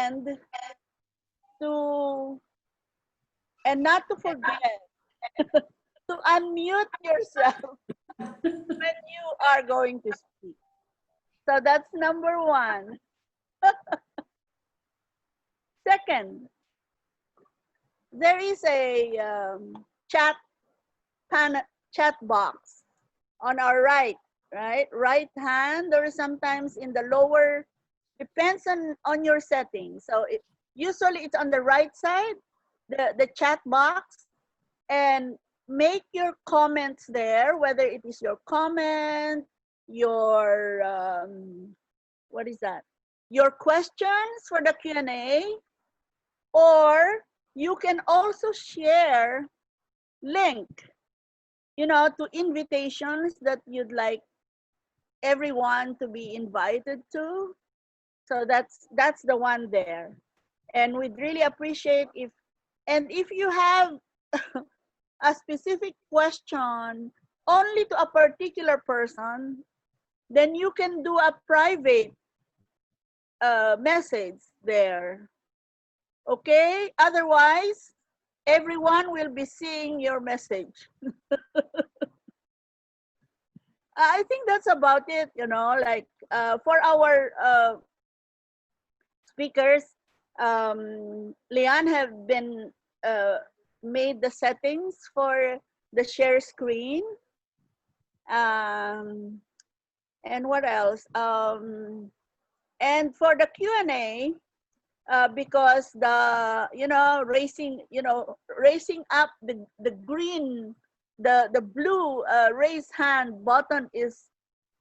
And to and not to forget to unmute yourself when you are going to speak. So that's number one. Second, there is a chat chat box on our right hand, or sometimes in the lower, depends on your settings. So usually it's on the right side, the chat box, and make your comments there, whether it is your comment, your what is that? Your questions for the Q&A, or you can also share link, to invitations that you'd like everyone to be invited to. So that's the one there. And we'd really appreciate if you have a specific question only to a particular person, then you can do a private message there. Okay? Otherwise, everyone will be seeing your message. I think that's about it, like for our speakers, Leanne have been made the settings for the share screen. And what else? And for the Q&A, because the raising up the green, the blue raise hand button is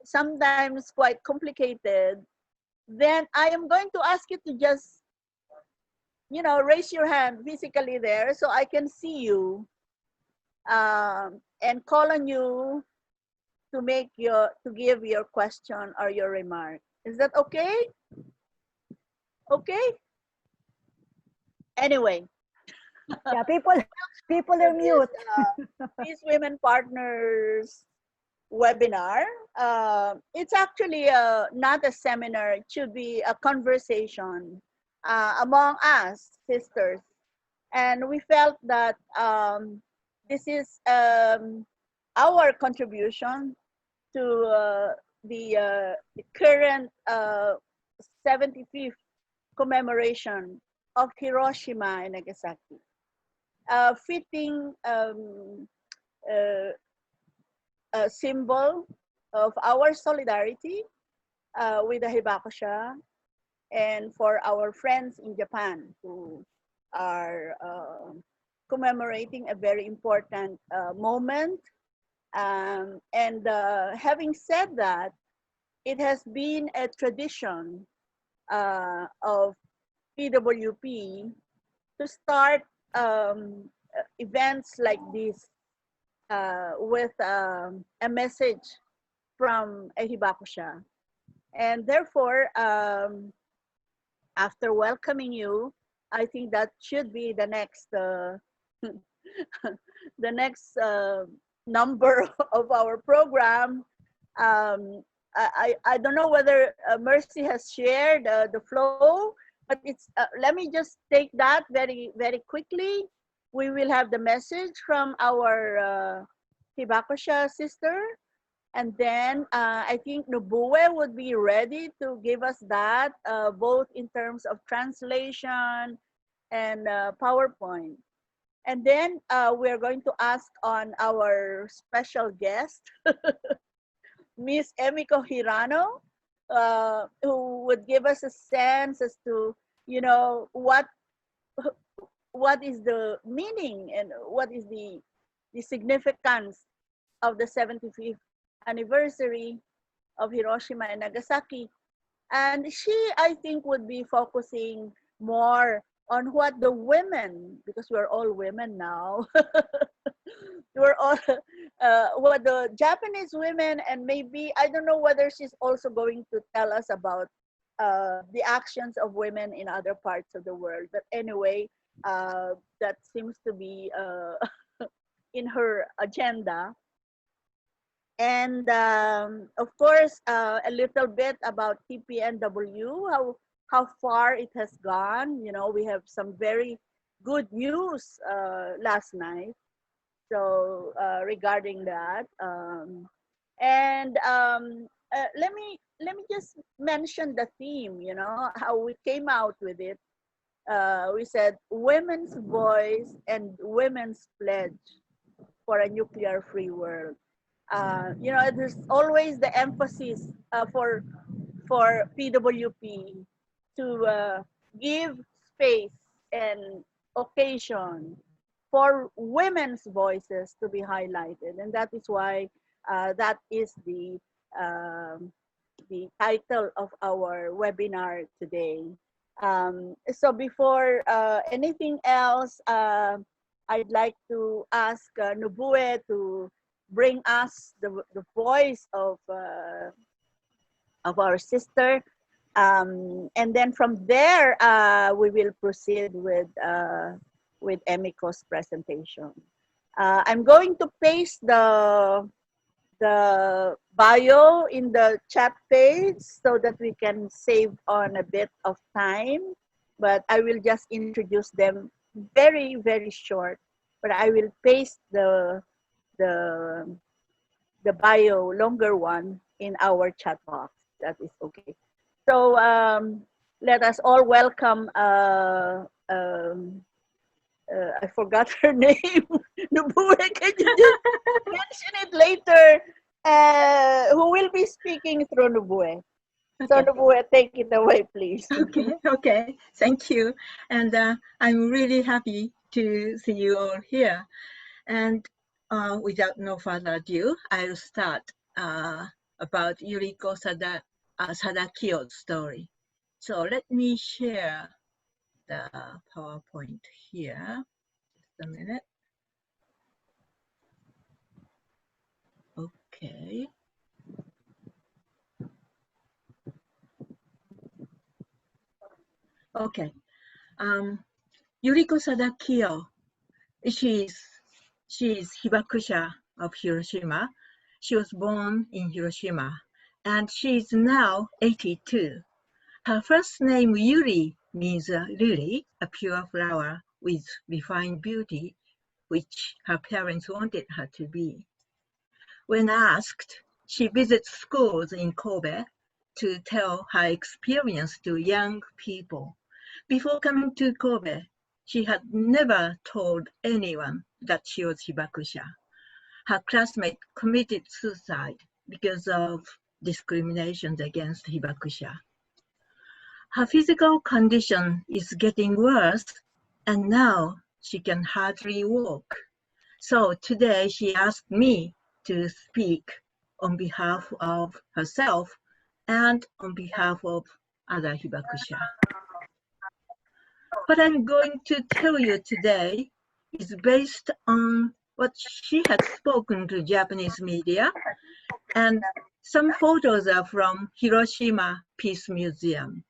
sometimes quite complicated, then I am going to ask you to just raise your hand physically there so I can see you and call on you to give your question or your remark. Is that okay? Okay. Anyway. Yeah, people are mute. These Women Partners webinar. It's actually not a seminar. It should be a conversation among us sisters, and we felt that this is our contribution to the current 75th commemoration of Hiroshima and Nagasaki. Fitting a symbol of our solidarity with the Hibakusha, and for our friends in Japan who are commemorating a very important moment. And having said that, it has been a tradition of PWP to start events like this with a message from a Hibakusha. And therefore, after welcoming you, I think that should be the next the next number of our program. I don't know whether Mercy has shared the flow, but it's let me just take that very quickly. We will have the message from our Hibakusha sister, and then I think Nobue would be ready to give us that, both in terms of translation and PowerPoint. And then we're going to ask on our special guest, Miss Emiko HIRANO, who would give us a sense as to, what is the meaning and what is the significance of the 75th anniversary of Hiroshima and Nagasaki. And she, I think, would be focusing more on what the women, because we're all women now, we're all, what the Japanese women, and maybe, I don't know whether she's also going to tell us about the actions of women in other parts of the world. But anyway, that seems to be in her agenda. And of course, a little bit about TPNW, how far it has gone. You know, we have some very good news last night. So regarding that, and let me just mention the theme. You know, how we came out with it. We said women's voice and women's pledge for a nuclear-free world. You know, there's always the emphasis for PWP to give space and occasion for women's voices to be highlighted, and that is why that is the title of our webinar today. So before anything else, I'd like to ask Nobue to bring us the voice of our sister. And then from there, we will proceed with Emiko's presentation. I'm going to paste the bio in the chat page so that we can save on a bit of time. But I will just introduce them very, very short. But I will paste the bio, longer one, in our chat box. That is okay. So let us all welcome, I forgot her name, Nobue. Can you just mention it later? Who will be speaking through Nobue? So Okay. Nobue, take it away, please. Okay. Thank you. And I'm really happy to see you all here. And without no further ado, I'll start about Yuriko SADAKIYO's story. So let me share the PowerPoint here. Just a minute. Okay. Okay. Yuriko SADAKIYO, she is Hibakusha of Hiroshima. She was born in Hiroshima, and she is now 82. Her first name, Yuri, means lily, a pure flower with refined beauty, which her parents wanted her to be. When asked, she visits schools in Kobe to tell her experience to young people. Before coming to Kobe, she had never told anyone that she was Hibakusha. Her classmate committed suicide because of discrimination against Hibakusha. Her physical condition is getting worse, and now she can hardly walk. So today she asked me to speak on behalf of herself and on behalf of other Hibakusha. What I'm going to tell you today is based on what she had spoken to Japanese media, and some photos are from Hiroshima Peace Museum,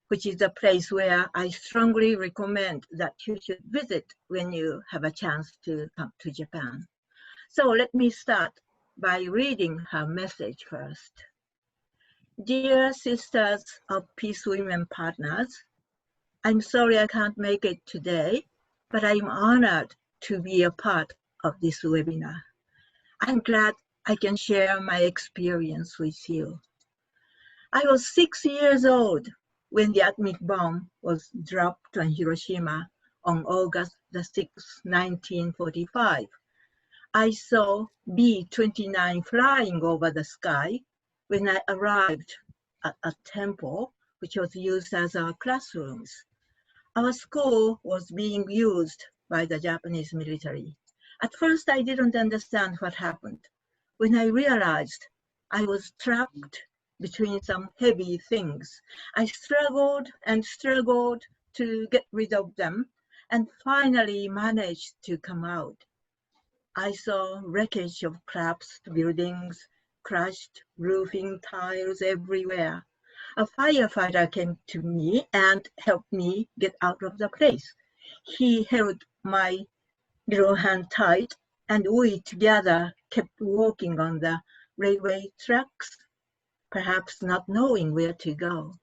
which is a place where I strongly recommend that you should visit when you have a chance to come to Japan. So let me start by reading her message first. Dear sisters of Peace Women Partners, I'm sorry I can't make it today, but I'm honored to be a part of this webinar. I'm glad I can share my experience with you. I was 6 years old when the atomic bomb was dropped on Hiroshima on August the 6th, 1945. I saw B-29 flying over the sky when I arrived at a temple which was used as our classrooms. Our school was being used by the Japanese military. At first, I didn't understand what happened. When I realized I was trapped between some heavy things, I struggled and struggled to get rid of them and finally managed to come out. I saw wreckage of collapsed buildings, crushed roofing tiles everywhere. A firefighter came to me and helped me get out of the place. He held my little hand tight, and we together kept walking on the railway tracks, perhaps not knowing where to go.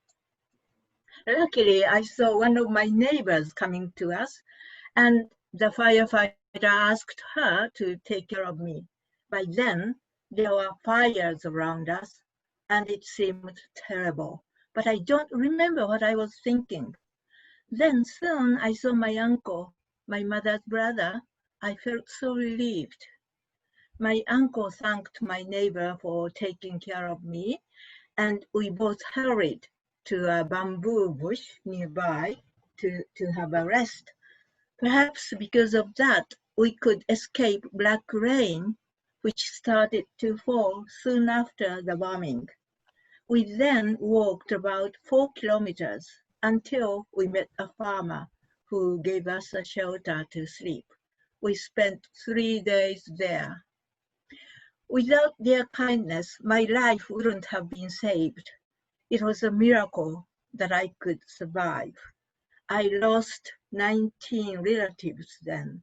Luckily, I saw one of my neighbors coming to us, and the firefighter asked her to take care of me. By then, there were fires around us, and it seemed terrible. But I don't remember what I was thinking. Then soon I saw my uncle, my mother's brother. I felt so relieved. My uncle thanked my neighbor for taking care of me, and we both hurried to a bamboo bush nearby to have a rest. Perhaps because of that, we could escape black rain, which started to fall soon after the bombing. We then walked about 4 kilometers until we met a farmer who gave us a shelter to sleep. We spent 3 days there. Without their kindness, my life wouldn't have been saved. It was a miracle that I could survive. I lost 19 relatives then.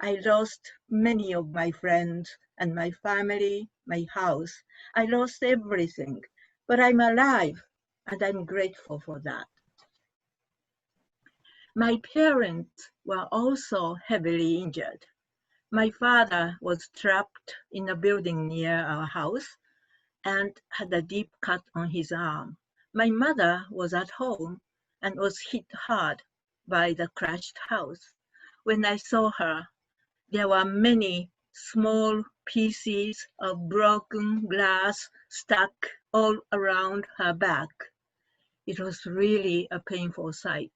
I lost many of my friends and my family, my house. I lost everything, but I'm alive and I'm grateful for that. My parents were also heavily injured. My father was trapped in a building near our house and had a deep cut on his arm. My mother was at home and was hit hard by the crashed house. When I saw her, there were many small pieces of broken glass stuck all around her back. It was really a painful sight.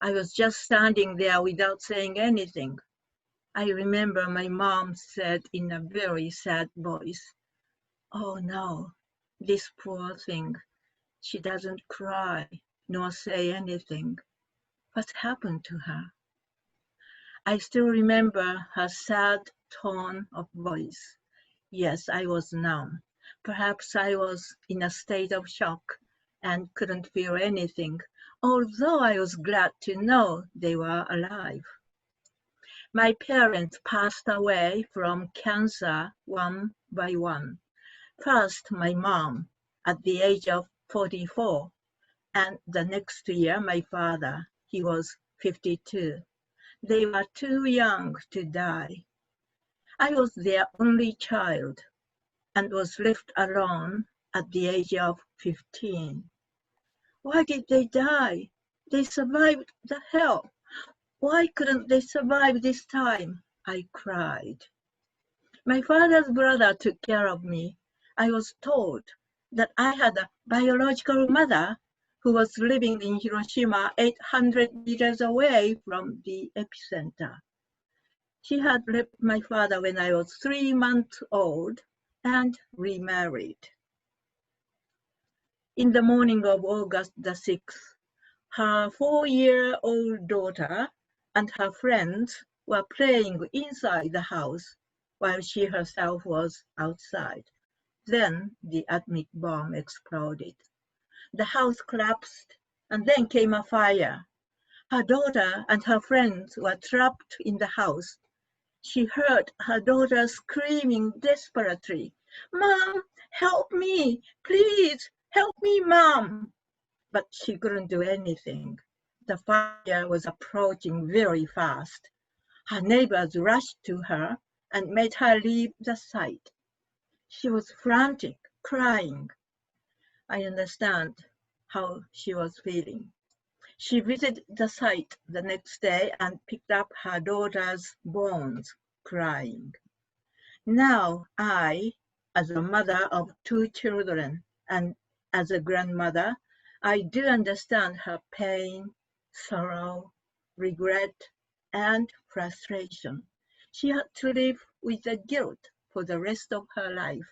I was just standing there without saying anything. I remember my mom said in a very sad voice, "Oh no, this poor thing. She doesn't cry nor say anything. What happened to her?" I still remember her sad tone of voice. Yes, I was numb. Perhaps I was in a state of shock and couldn't feel anything, although I was glad to know they were alive. My parents passed away from cancer one by one. First, my mom at the age of 44, and the next year, my father, he was 52. They were too young to die. I was their only child and was left alone at the age of 15. Why did they die? They survived the hell. Why couldn't they survive this time? I cried. My father's brother took care of me. I was told that I had a biological mother who was living in Hiroshima 800 meters away from the epicenter. She had left my father when I was 3 months old and remarried. In the morning of August the 6th, her 4-year-old daughter and her friends were playing inside the house while she herself was outside. Then the atomic bomb exploded. The house collapsed, and then came a fire. Her daughter and her friends were trapped in the house. She heard her daughter screaming desperately, "Mom, help me! Please, help me, Mom!" But she couldn't do anything. The fire was approaching very fast. Her neighbors rushed to her and made her leave the site. She was frantic, crying. I understand how she was feeling. She visited the site the next day and picked up her daughter's bones, crying. Now I, as a mother of 2 children and as a grandmother, I do understand her pain, sorrow, regret, and frustration. She had to live with the guilt for the rest of her life.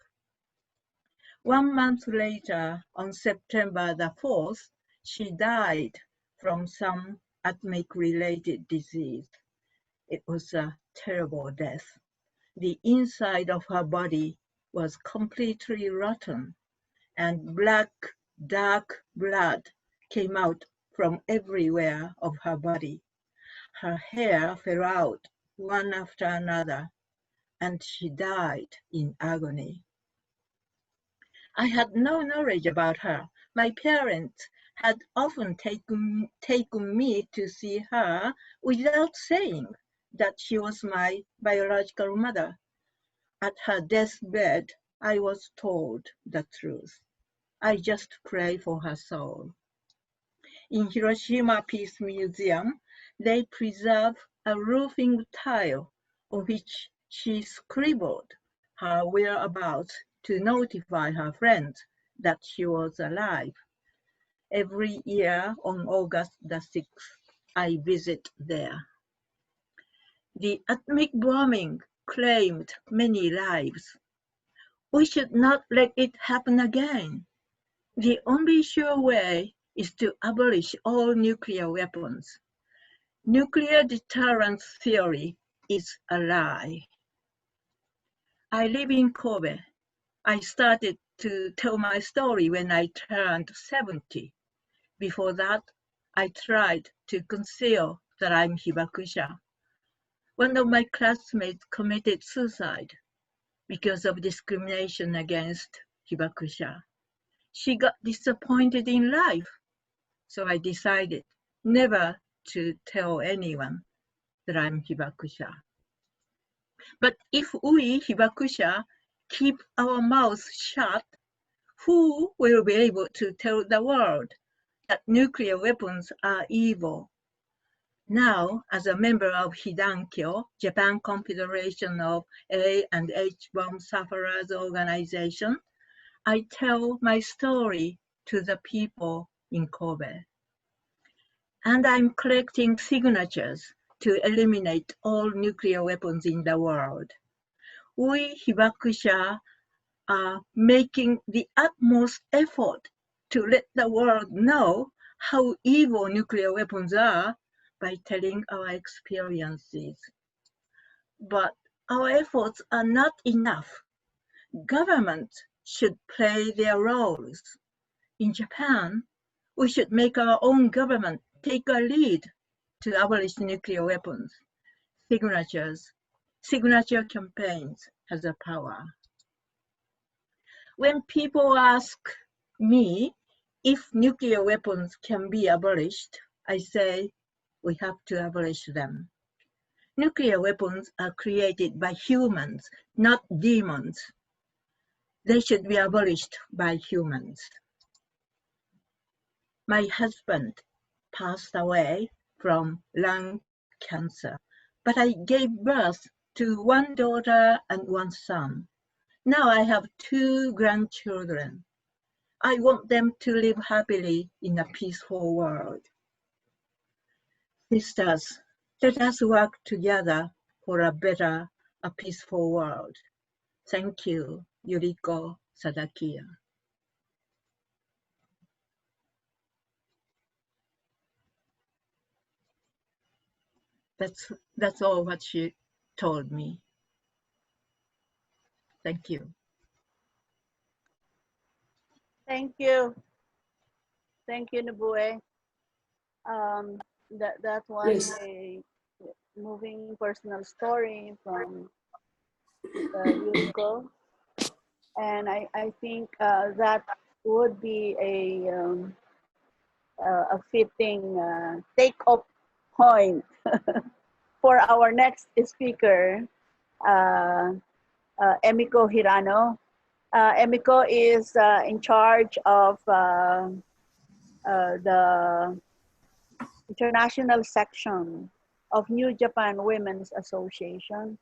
1 month later, on September the 4th, she died from some atomic-related disease. It was a terrible death. The inside of her body was completely rotten, and black, dark blood came out from everywhere of her body. Her hair fell out one after another, and she died in agony. I had no knowledge about her. My parents had often taken me to see her without saying that she was my biological mother. At her deathbed, I was told the truth. I just pray for her soul. In Hiroshima Peace Museum, they preserve a roofing tile on which she scribbled her whereabouts to notify her friends that she was alive. Every year on August the 6th, I visit there. The atomic bombing claimed many lives. We should not let it happen again. The only sure way is to abolish all nuclear weapons. Nuclear deterrence theory is a lie. I live in Kobe. I started to tell my story when I turned 70. Before that, I tried to conceal that I'm Hibakusha. One of my classmates committed suicide because of discrimination against Hibakusha. She got disappointed in life, so I decided never to tell anyone that I'm Hibakusha. But if we, Hibakusha, keep our mouths shut, who will be able to tell the world that nuclear weapons are evil? Now, as a member of HIRANO, Japan Confederation of A and H bomb sufferers organization, I tell my story to the people in Kobe. And I'm collecting signatures to eliminate all nuclear weapons in the world. We Hibakusha are making the utmost effort to let the world know how evil nuclear weapons are by telling our experiences. But our efforts are not enough. Governments should play their roles. In Japan, we should make our own government take a lead to abolish nuclear weapons. Signature campaigns has a power. When people ask me if nuclear weapons can be abolished, I say we have to abolish them. Nuclear weapons are created by humans, not demons. They should be abolished by humans. My husband passed away from lung cancer, but I gave birth to one daughter and one son. Now I have 2 grandchildren. I want them to live happily in a peaceful world. Sisters, let us work together for a better, a peaceful world. Thank you, Yuriko SADAKIYO. That's all what she told me. Thank you. Thank you. Thank you, Nobue. That was Yes. a moving personal story from Yuriko. And I think that would be a fitting take-up point for our next speaker, Emiko HIRANO. Emiko is in charge of the international section of New Japan Women's Association,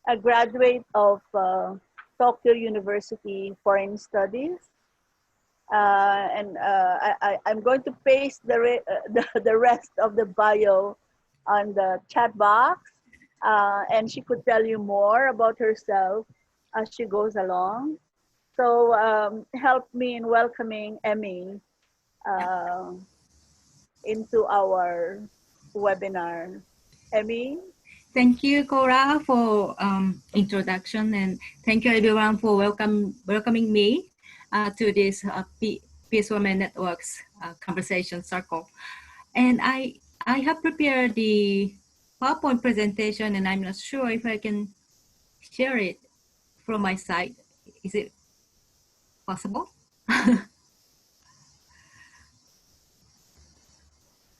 a graduate of Tokyo University Foreign Studies. I'm going to paste the rest of the bio on the chat box, and she could tell you more about herself as she goes along. So help me in welcoming Emmy into our webinar. Emmy? Thank you, Cora, for introduction, and thank you everyone for welcoming me to this Peace Women Networks conversation circle. And I have prepared the PowerPoint presentation, and I'm not sure if I can share it from my side. Is it possible?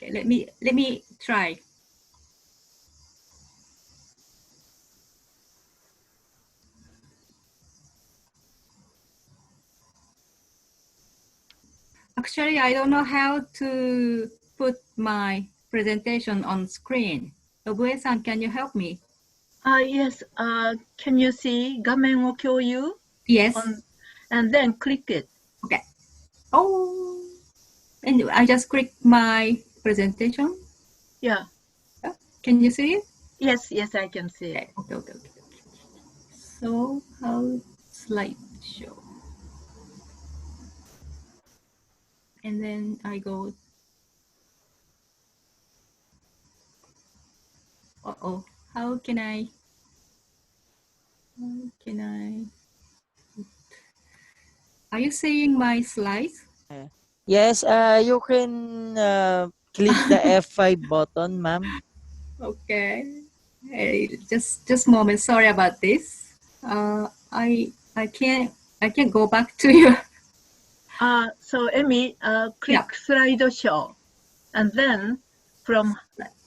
Okay, let me try. Actually, I don't know how to put my presentation on screen. Nobue-san, can you help me? Yes. Can you see 画面を共有? Yes. And then click it. Okay. Oh, and I just click my presentation. Yeah. Can you see it? Yes, I can see it. Okay. So how slideshow? And then I go. How can I? Are you seeing my slides? Yes, you can click the F5 button, ma'am. Okay. Hey, just a moment. Sorry about this. I can't go back to you. So Emi, click slideshow, and then from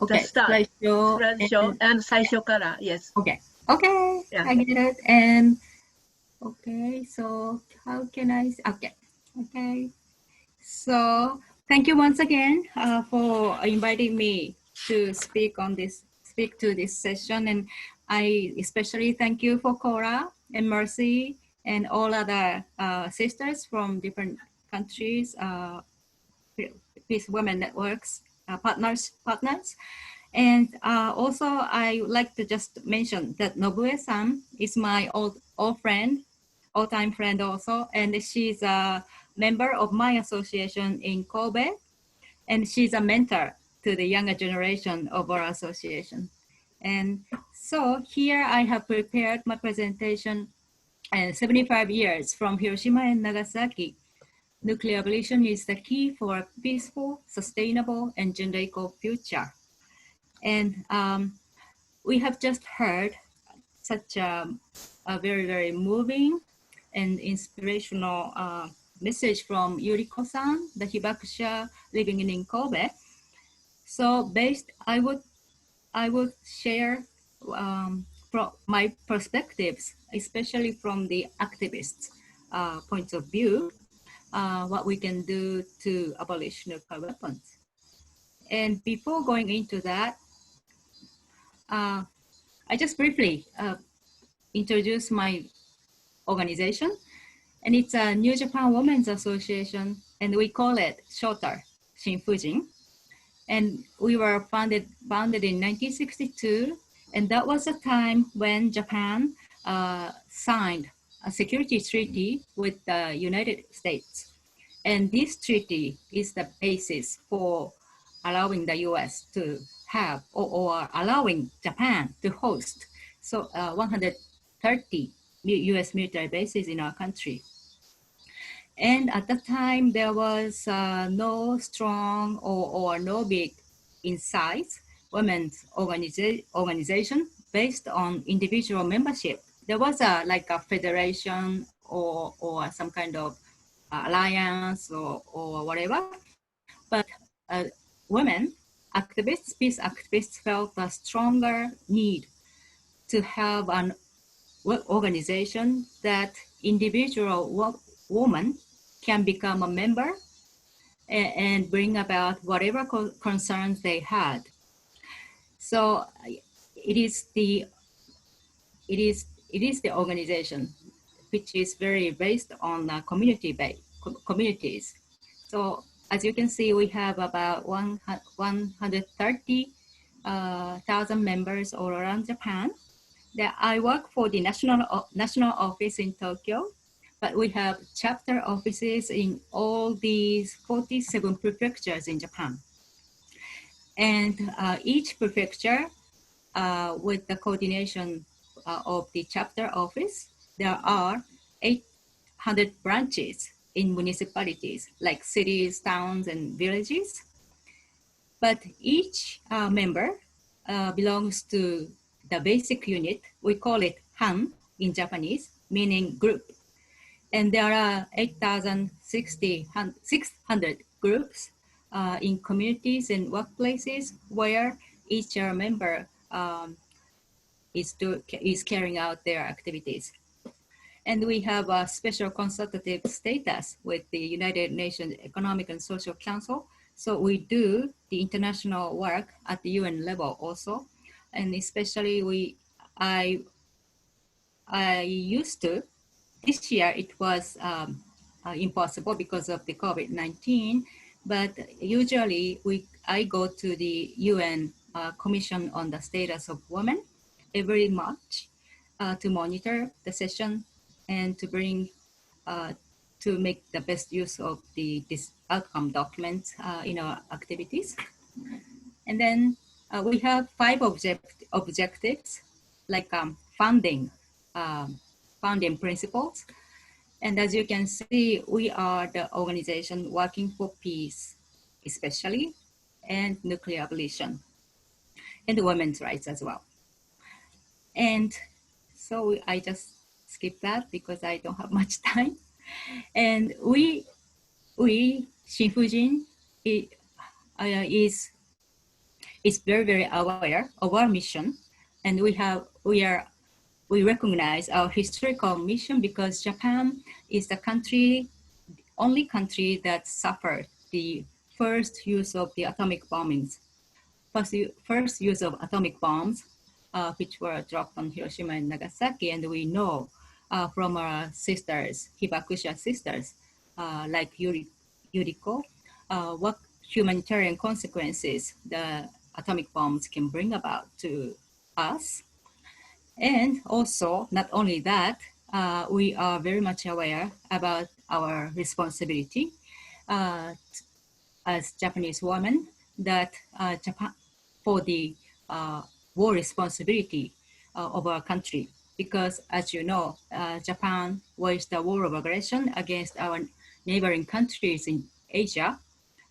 Okay, the start, slideshow and 最初から yes. Okay, Yeah. I get it. And okay, so how can I? Okay. So thank you once again for inviting me to speak to this session, and I especially thank you for Cora and Mercy and all other sisters from different countries, Peace Women Networks partners. And also, I would like to just mention that Nobue-san is my all-time friend also, and she's a member of my association in Kobe, and she's a mentor to the younger generation of our association. And so here I have prepared my presentation, 75 years from Hiroshima and Nagasaki. Nuclear abolition is the key for a peaceful, sustainable, and gender equal future. And we have just heard such a very, very moving and inspirational message from Yuriko-san, the Hibakusha living in Kobe. So I would share from my perspectives, especially from the activists' point of view, what we can do to abolish nuclear weapons. And before going into that, I just briefly introduce my organization, and it's a New Japan Women's Association, and we call it shorter Shinfujin. And we were founded in 1962, and that was a time when Japan signed a security treaty with the United States. And this treaty is the basis for allowing the US to have, or allowing Japan to host 130 US military bases in our country. And at that time, there was no strong or no big in size women's organization based on individual membership. There was like a federation or some kind of alliance or whatever. But women activists, peace activists felt a stronger need to have an organization that individual woman can become a member and bring about whatever concerns they had. So it is the organization which is very based on communities. So as you can see, we have about 130,000 members all around Japan. I work for the national office in Tokyo, but we have chapter offices in all these 47 prefectures in Japan. And each prefecture, with the coordination of the chapter office, there are 800 branches in municipalities, like cities, towns, and villages. But each member belongs to the basic unit. We call it Han in Japanese, meaning group. And there are 8,600 groups in communities and workplaces where each member is carrying out their activities. And we have a special consultative status with the United Nations Economic and Social Council. So we do the international work at the UN level also. And especially I used to, this year it was impossible because of the COVID-19, but usually I go to the UN Commission on the Status of Women every March to monitor the session and to make the best use of this outcome documents in our activities. And then we have 5 objectives, like founding principles. And as you can see, we are the organization working for peace, especially, and nuclear abolition, and women's rights as well. And so I just skip that because I don't have much time. And we Shinfujin is very, very aware of our mission, and we recognize our historical mission because Japan is the only country that suffered the first use of the atomic bombings, first use of atomic bombs, which were dropped on Hiroshima and Nagasaki. And we know from our sisters, Hibakusha sisters, like Yuriko, what humanitarian consequences the atomic bombs can bring about to us. And also, not only that, we are very much aware about our responsibility as Japanese women that Japan for the war responsibility of our country. Because as you know, Japan waged a war of aggression against our neighboring countries in Asia,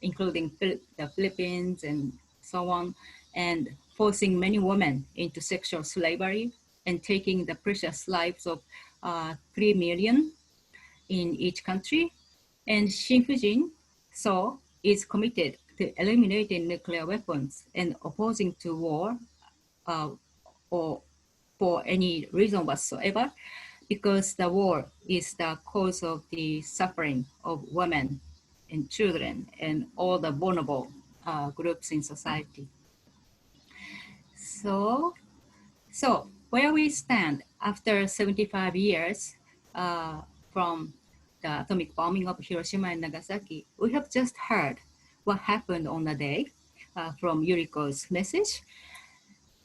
including the Philippines and so on, and forcing many women into sexual slavery and taking the precious lives of 3 million in each country. And Shinfujin is committed to eliminating nuclear weapons and opposing to war or for any reason whatsoever, because the war is the cause of the suffering of women and children and all the vulnerable groups in society. So where we stand after 75 years from the atomic bombing of Hiroshima and Nagasaki, we have just heard what happened on the day from Yuriko's message.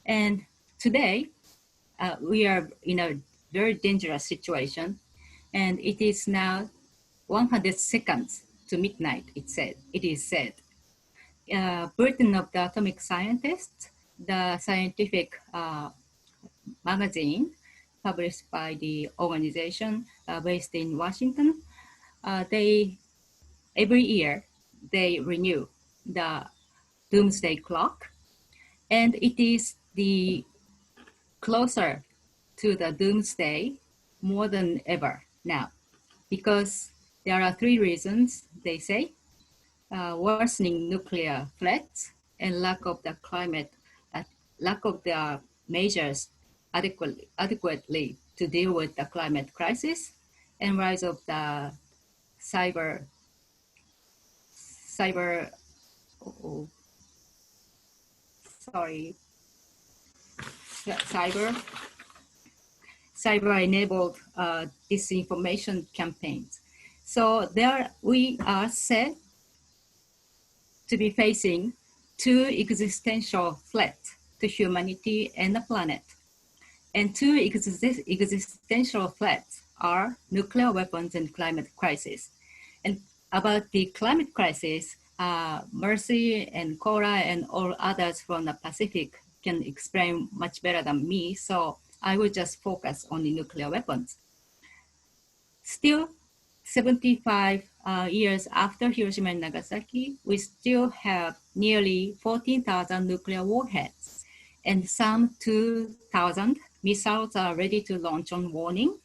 And today, we are in a very dangerous situation, and it is now 100 seconds to midnight, it is said. Bulletin of the Atomic Scientists, the scientific magazine published by the organization based in Washington, every year they renew the doomsday clock, and it is the closer to the doomsday more than ever now, because there are 3 reasons, they say: worsening nuclear threats and lack of the measures adequately to deal with the climate crisis, and rise of the cyber enabled disinformation campaigns. So we are said to be facing 2 existential threats to humanity and the planet. And 2 existential threats are nuclear weapons and climate crisis. And about the climate crisis, Mercy and Cora and all others from the Pacific can explain much better than me, so I will just focus on the nuclear weapons. Still, 75 years after Hiroshima and Nagasaki, we still have nearly 14,000 nuclear warheads, and some 2,000 missiles are ready to launch on warning.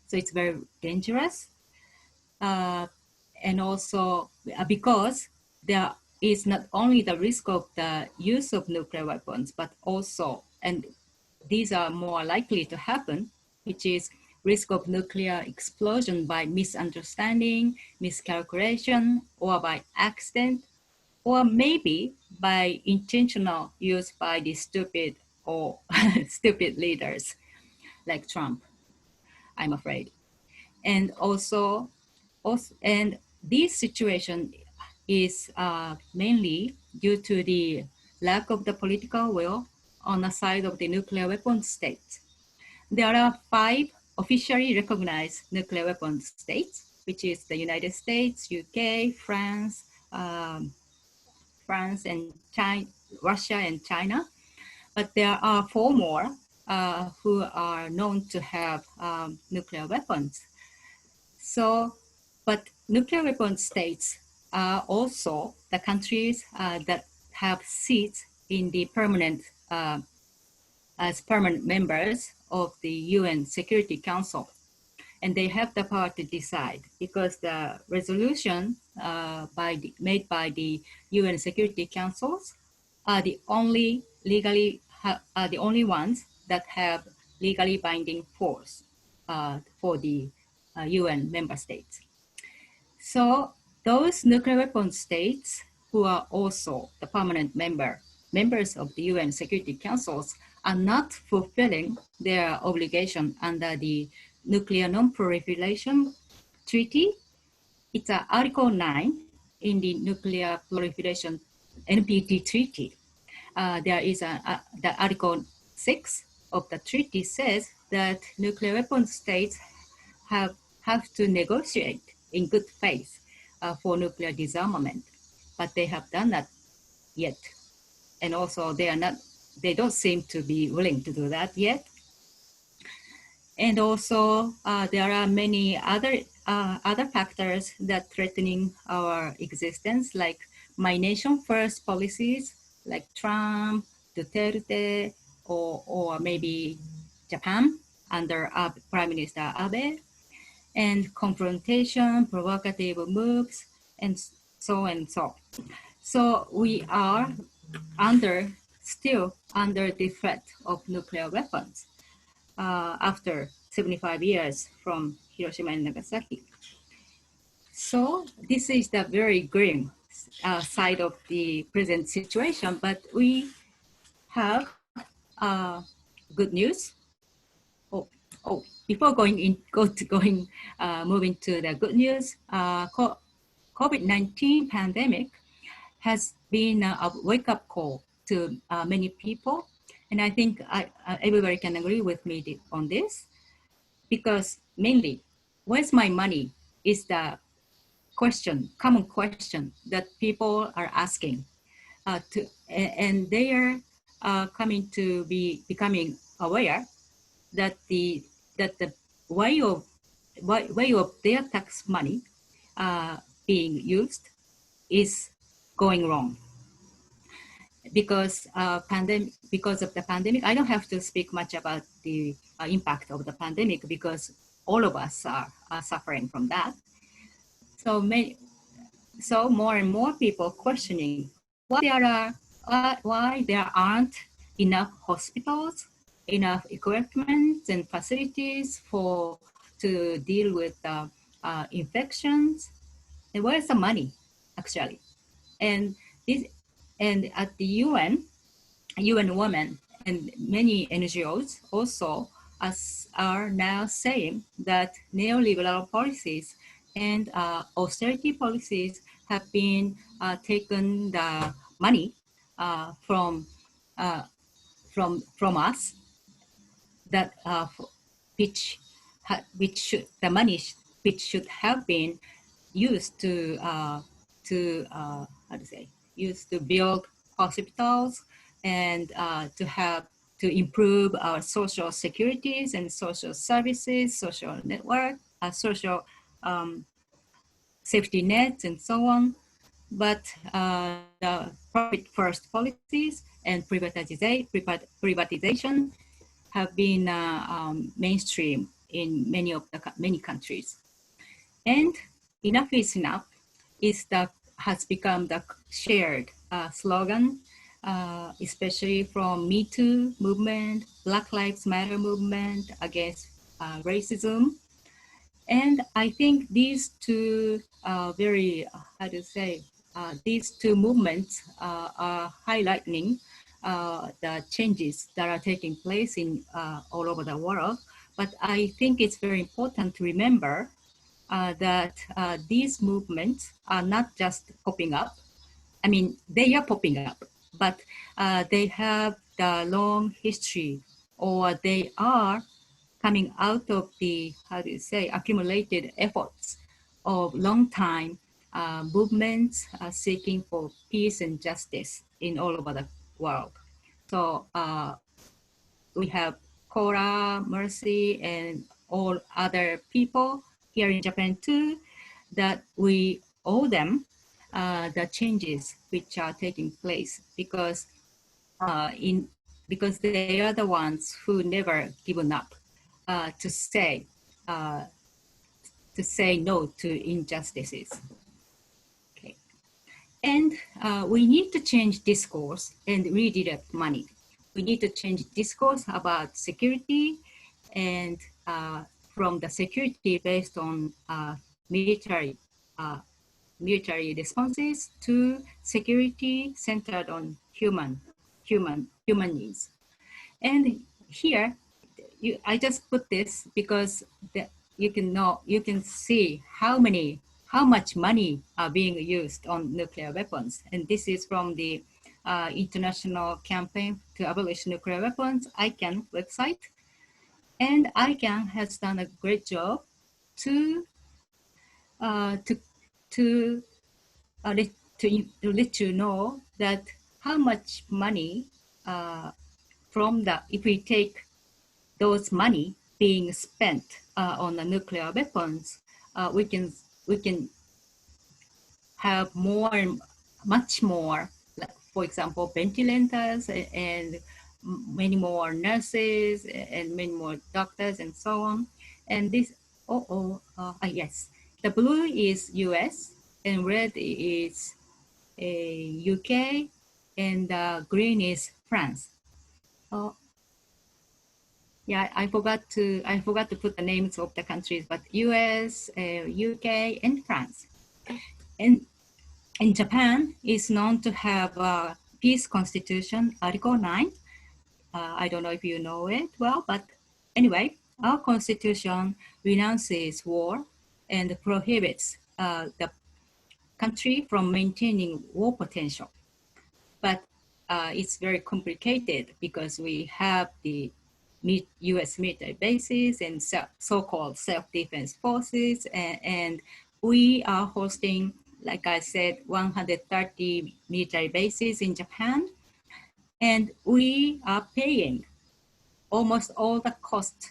So it's very dangerous. And also because there is not only the risk of the use of nuclear weapons, but also, and these are more likely to happen, which is risk of nuclear explosion by misunderstanding, miscalculation, or by accident, or maybe by intentional use by the stupid or stupid leaders like Trump, I'm afraid. And also and this situation is mainly due to the lack of the political will on the side of the nuclear weapon states. There are 5 officially recognized nuclear weapon states, which is the United States, UK, France, and China, Russia and China. But there are 4 more who are known to have nuclear weapons. So, but nuclear weapon states are also the countries that have seats in the permanent, as permanent members of the UN Security Council. And they have the power to decide because the resolution made by the UN Security Councils are the only the only ones that have legally binding force for the UN member states. So those nuclear weapon states who are also the permanent members of the UN Security Councils are not fulfilling their obligation under the Nuclear Non-Proliferation Treaty. It's Article 9 in the Nuclear Proliferation NPT Treaty. There is the Article 6 of the treaty says that nuclear weapon states have to negotiate in good faith for nuclear disarmament, but they have done that yet. And also they don't seem to be willing to do that yet. And also there are many other factors that threatening our existence, like my nation first policies, like Trump, Duterte, or maybe Japan under Prime Minister Abe, and confrontation, provocative moves, and so and so. So we are still under the threat of nuclear weapons after 75 years from Hiroshima and Nagasaki. So this is the very grim side of the present situation, but we have good news. Before moving to the good news, COVID-19 pandemic has been a wake-up call to many people. And I think everybody can agree with me on this, because mainly, where's my money is the common question that people are asking. And they are coming to be becoming aware that the way of their tax money being used is going wrong. Because of the pandemic, I don't have to speak much about the impact of the pandemic because all of us are suffering from that. So more and more people questioning why there aren't enough hospitals, enough equipment and facilities to deal with infections, and where's the money actually? And at the UN Women and many NGOs also are now saying that neoliberal policies and austerity policies have been taken the money from us, that which should have been used to build hospitals and to improve our social securities and social services, social network, social safety nets, and so on. But the profit first policies and privatization have been mainstream in many countries. And enough is enough is the has become the shared slogan, especially from Me Too movement, Black Lives Matter movement against racism. And I think these two these two movements are highlighting the changes that are taking place in all over the world. But I think it's very important to remember that these movements are not just popping up. I mean, they are popping up, but they have the long history, or they are coming out of the, accumulated efforts of long time movements seeking for peace and justice in all over the world. So we have Cora, Mercy, and all other people here in Japan too, that we owe them the changes which are taking place, because because they are the ones who never given up to say no to injustices. Okay, and we need to change discourse and redirect money. We need to change discourse about security, and from the security based on military responses to security centered on human needs. And here, I just put this because you can see how much money are being used on nuclear weapons. And this is from the International Campaign to Abolish Nuclear Weapons, ICAN website. And ICAN has done a great job to let you know that how much money if we take those money being spent on the nuclear weapons, we can have much more, like, for example, ventilators and many more nurses and many more doctors and so on. And this, yes, the blue is US and red is UK and green is France. Yeah, I forgot to put the names of the countries, but US, UK, and France. And Japan is known to have a peace constitution, Article 9. I don't know if you know it well, but anyway, our constitution renounces war and prohibits the country from maintaining war potential. But it's very complicated because we have the US military bases and so-called self-defense forces, and we are hosting, like I said, 130 military bases in Japan, and we are paying almost all the cost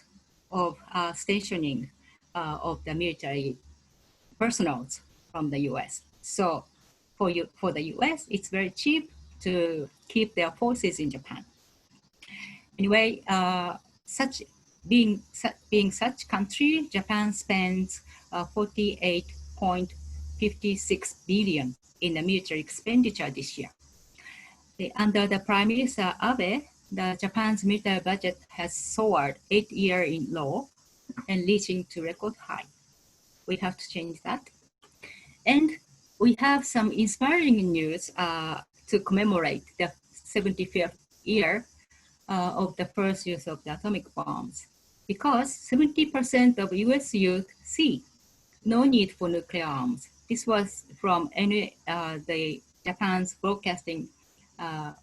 of stationing of the military personnel from the US. So for the US, it's very cheap to keep their forces in Japan. Anyway, being such country, Japan spends 48.56 billion in the military expenditure this year. Under the Prime Minister Abe, Japan's military budget has soared 8 years in a row and reaching to record high. We have to change that. And we have some inspiring news to commemorate the 75th year of the first use of the atomic bombs, because 70% of US youth see no need for nuclear arms. This was from the Japan's broadcasting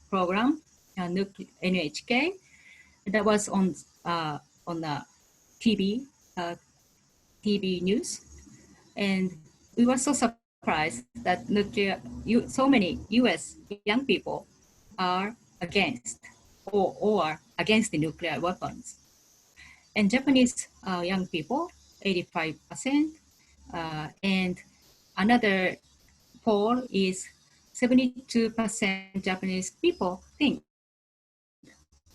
program, NHK, that was on the TV news, and we were so surprised that so many US young people are against or against the nuclear weapons. And Japanese young people, 85%, and another poll is 72% Japanese people think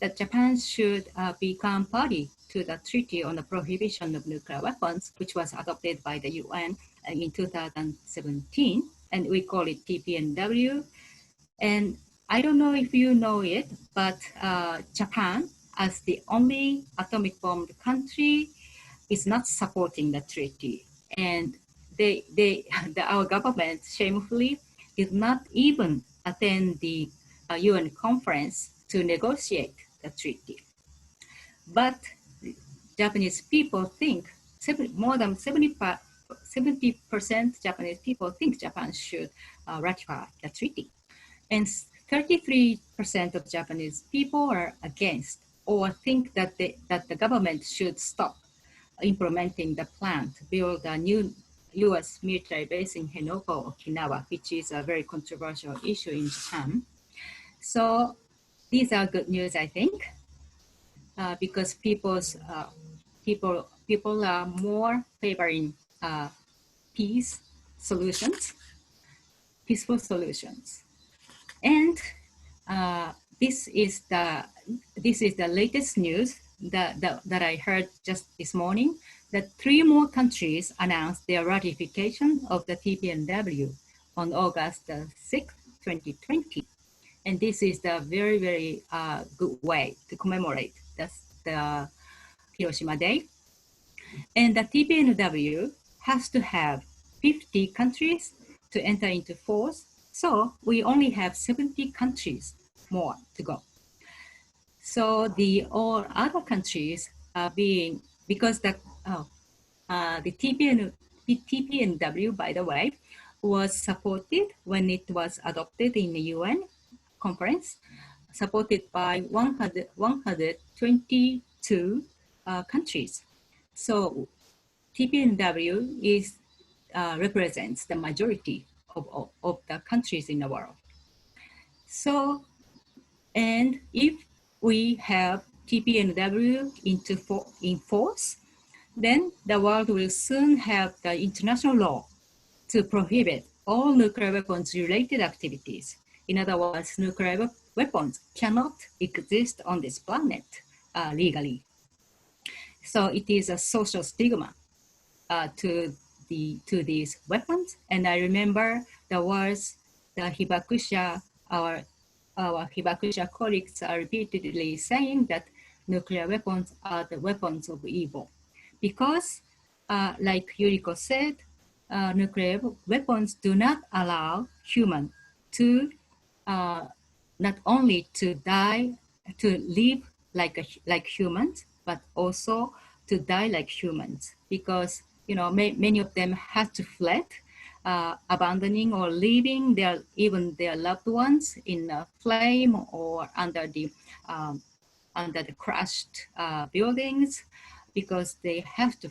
that Japan should become party to the Treaty on the Prohibition of Nuclear Weapons, which was adopted by the UN in 2017. and we call it TPNW. And I don't know if you know it, but Japan, as the only atomic bomb country, is not supporting the treaty. And our government shamefully did not even attend the UN conference to negotiate the treaty. But Japanese people think, more than 70% Japanese people think Japan should ratify the treaty. And 33% of Japanese people are against or think that the government should stop implementing the plan to build a new US military base in Hyogo, Okinawa, which is a very controversial issue in Japan. So these are good news, I think, because people are more favoring peaceful solutions. And this is the latest news that I heard just this morning, that 3 more countries announced their ratification of the TPNW on August 6, 2020. And this is the very, very good way to commemorate the Hiroshima Day. And the TPNW has to have 50 countries to enter into force. So we only have 70 countries more to go. So all other countries are being, because the TPNW, by the way, was supported when it was adopted in the UN conference, supported by 122 countries. So TPNW represents the majority of the countries in the world. So, and if we have TPNW in force, then the world will soon have the international law to prohibit all nuclear weapons related activities. In other words, nuclear weapons cannot exist on this planet legally. So it is a social stigma to these weapons. And I remember the words the Hibakusha, our Hibakusha colleagues are repeatedly saying that nuclear weapons are the weapons of evil. Because, like Yuriko said, nuclear weapons do not allow humans to not only to live like humans, but also to die like humans. Because many of them had to fled, abandoning or leaving even their loved ones in a flame or under the crushed buildings, because they have to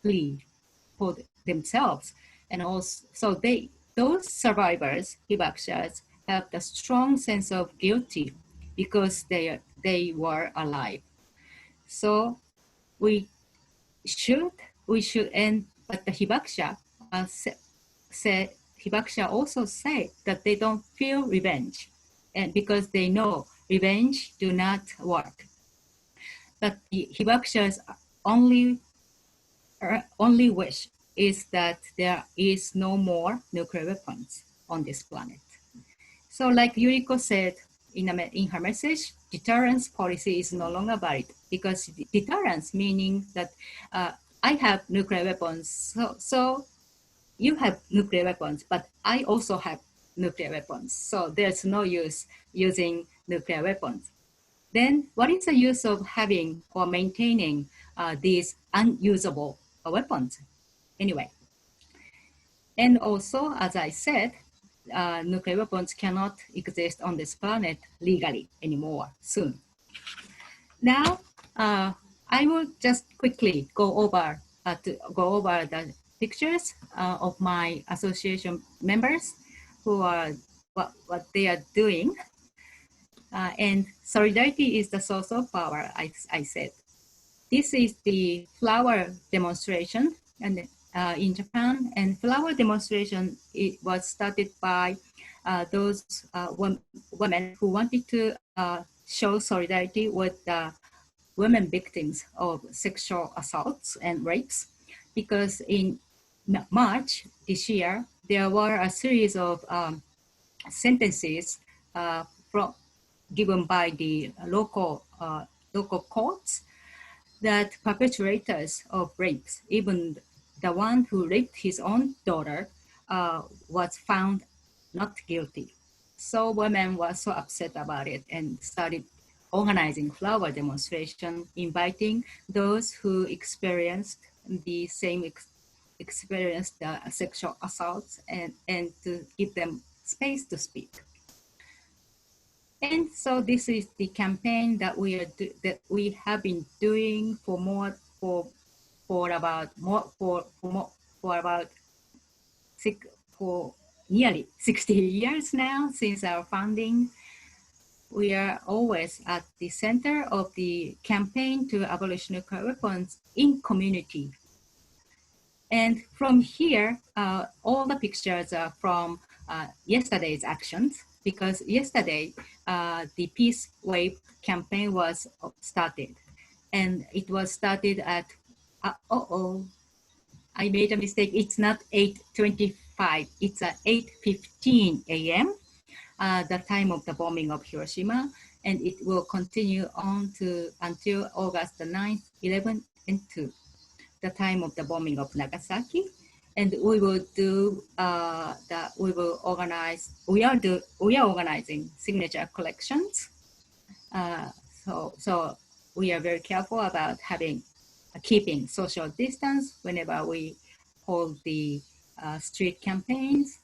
flee for themselves. And also, so those survivors, Hibakushas, have the strong sense of guilty because they were alive. So we should end, but the Hibakusha Hibakusha also say that they don't feel revenge, and because they know revenge do not work. But the Hibakusha's only wish is that there is no more nuclear weapons on this planet. So like Yuriko said in her message, deterrence policy is no longer valid, because deterrence meaning that I have nuclear weapons, so you have nuclear weapons, but I also have nuclear weapons. So there's no use using nuclear weapons. Then what is the use of having or maintaining these unusable weapons anyway? And also, as I said, nuclear weapons cannot exist on this planet legally anymore soon. Now, I will just quickly go over the pictures of my association members who are what they are doing. And solidarity is the source of power, I said. This is the flower demonstration and in Japan, and flower demonstration, it was started by those women who wanted to show solidarity with the women victims of sexual assaults and rapes, because in March this year, there were a series of sentences from given by the local courts that perpetrators of rapes, even the one who raped his own daughter, was found not guilty. So women were so upset about it and started organizing flower demonstration, inviting those who experienced the same experienced sexual assaults and to give them space to speak. And so this is the campaign that we have been doing for nearly 60 years now since our founding. We are always at the center of the campaign to abolish nuclear weapons in community. And from here, all the pictures are from yesterday's actions, because yesterday the Peace Wave campaign was started. And it was started at, I made a mistake. It's not 8:25, it's at 8:15 a.m., the time of the bombing of Hiroshima. And it will continue on until August the 9th, 11th, and 2, the time of the bombing of Nagasaki. And we will do we are organizing signature collections. So we are very careful about keeping social distance whenever we hold the street campaigns.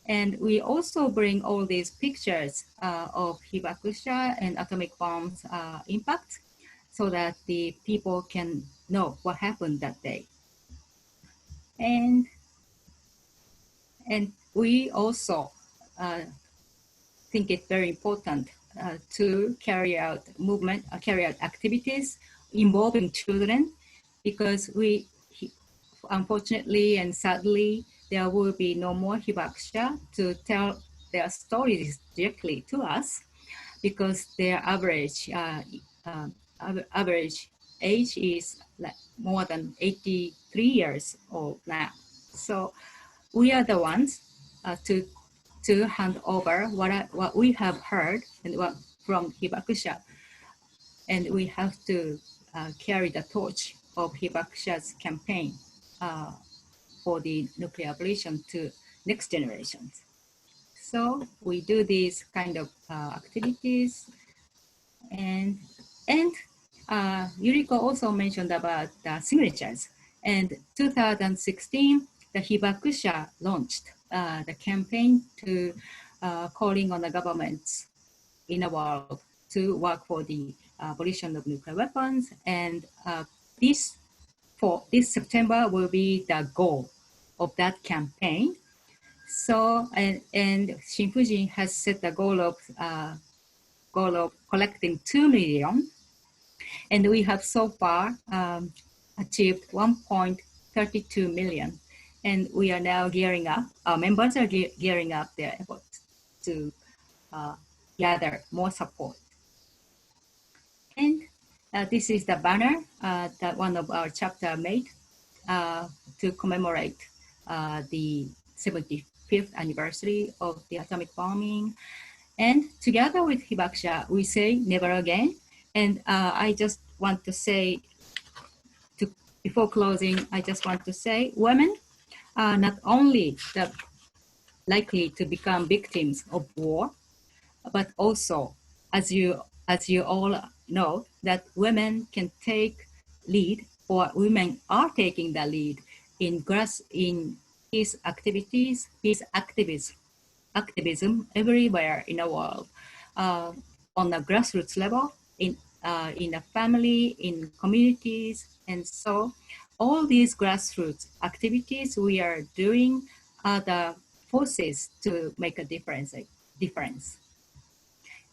And we also bring all these pictures of Hibakusha and atomic bombs impact, so that the people can know what happened that day. And we also think it's very important to carry out activities involving children, because unfortunately and sadly, there will be no more Hibakusha to tell their stories directly to us, because their average age is like more than 83 years old now. So we are the ones to hand over what we have heard and from Hibakusha, and we have to carry the torch of Hibakusha's campaign for the nuclear abolition to next generations. So we do these kind of activities, and Yuriko also mentioned about the signatures. And 2016, the Hibakusha launched the campaign to calling on the governments in the world to work for the abolition of nuclear weapons. And this September will be the goal of that campaign. So, and Shinfujin has set the goal of collecting 2 million. And we have so far achieved 1.32 million. And we are now gearing up, our members are gearing up their efforts to gather more support. And this is the banner that one of our chapter made to commemorate the 75th anniversary of the atomic bombing. And together with Hibakusha, we say never again. And I just want to say, before closing, I just want to say women are not only likely to become victims of war, but also, as you all know, that women can take lead, or women are taking the lead in peace activities, peace activism everywhere in the world, on the grassroots level, in the family, in communities. And so all these grassroots activities we are doing are the forces to make a difference.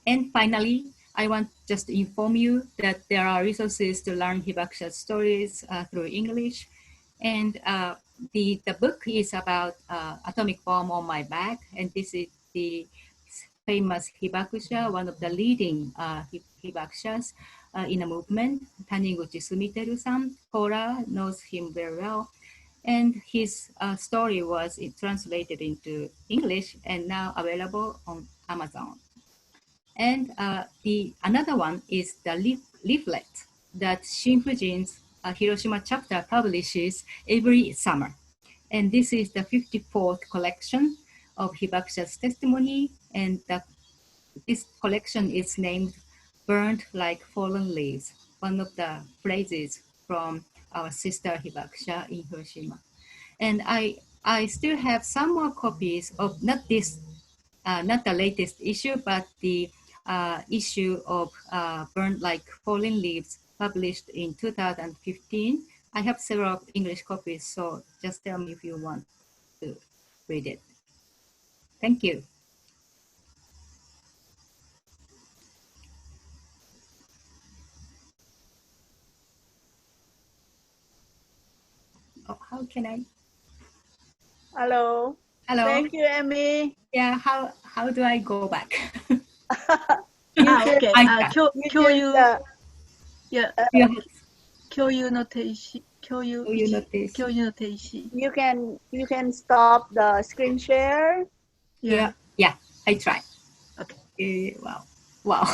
And finally, I want just to inform you that there are resources to learn Hibakusha's stories through English. And the book is about Atomic Bomb on My Back. And this is the famous Hibakusha, one of the leading Hibakushas in a movement. Taniguchi Sumiteru-san, Kora knows him very well. And his story was translated into English and now available on Amazon. And the another one is the leaflet that Shinfujin's Hiroshima chapter publishes every summer. And this is the 54th collection of Hibakusha's testimony. And this collection is named Burned Like Fallen Leaves, one of the phrases from our sister Hibakusha in Hiroshima. And I still have some more copies of not this, not the latest issue, but the issue of Burned Like Fallen Leaves published in 2015. I have several English copies, so just tell me if you want to read it. Thank you. Oh, how can I? Hello. Hello. Thank you, Emmy. Yeah, how do I go back? You Okay. just, Yeah. Yeah. 共有の停止。共有の停止。 you can stop the screen share. Yeah, I try. Okay. Wow.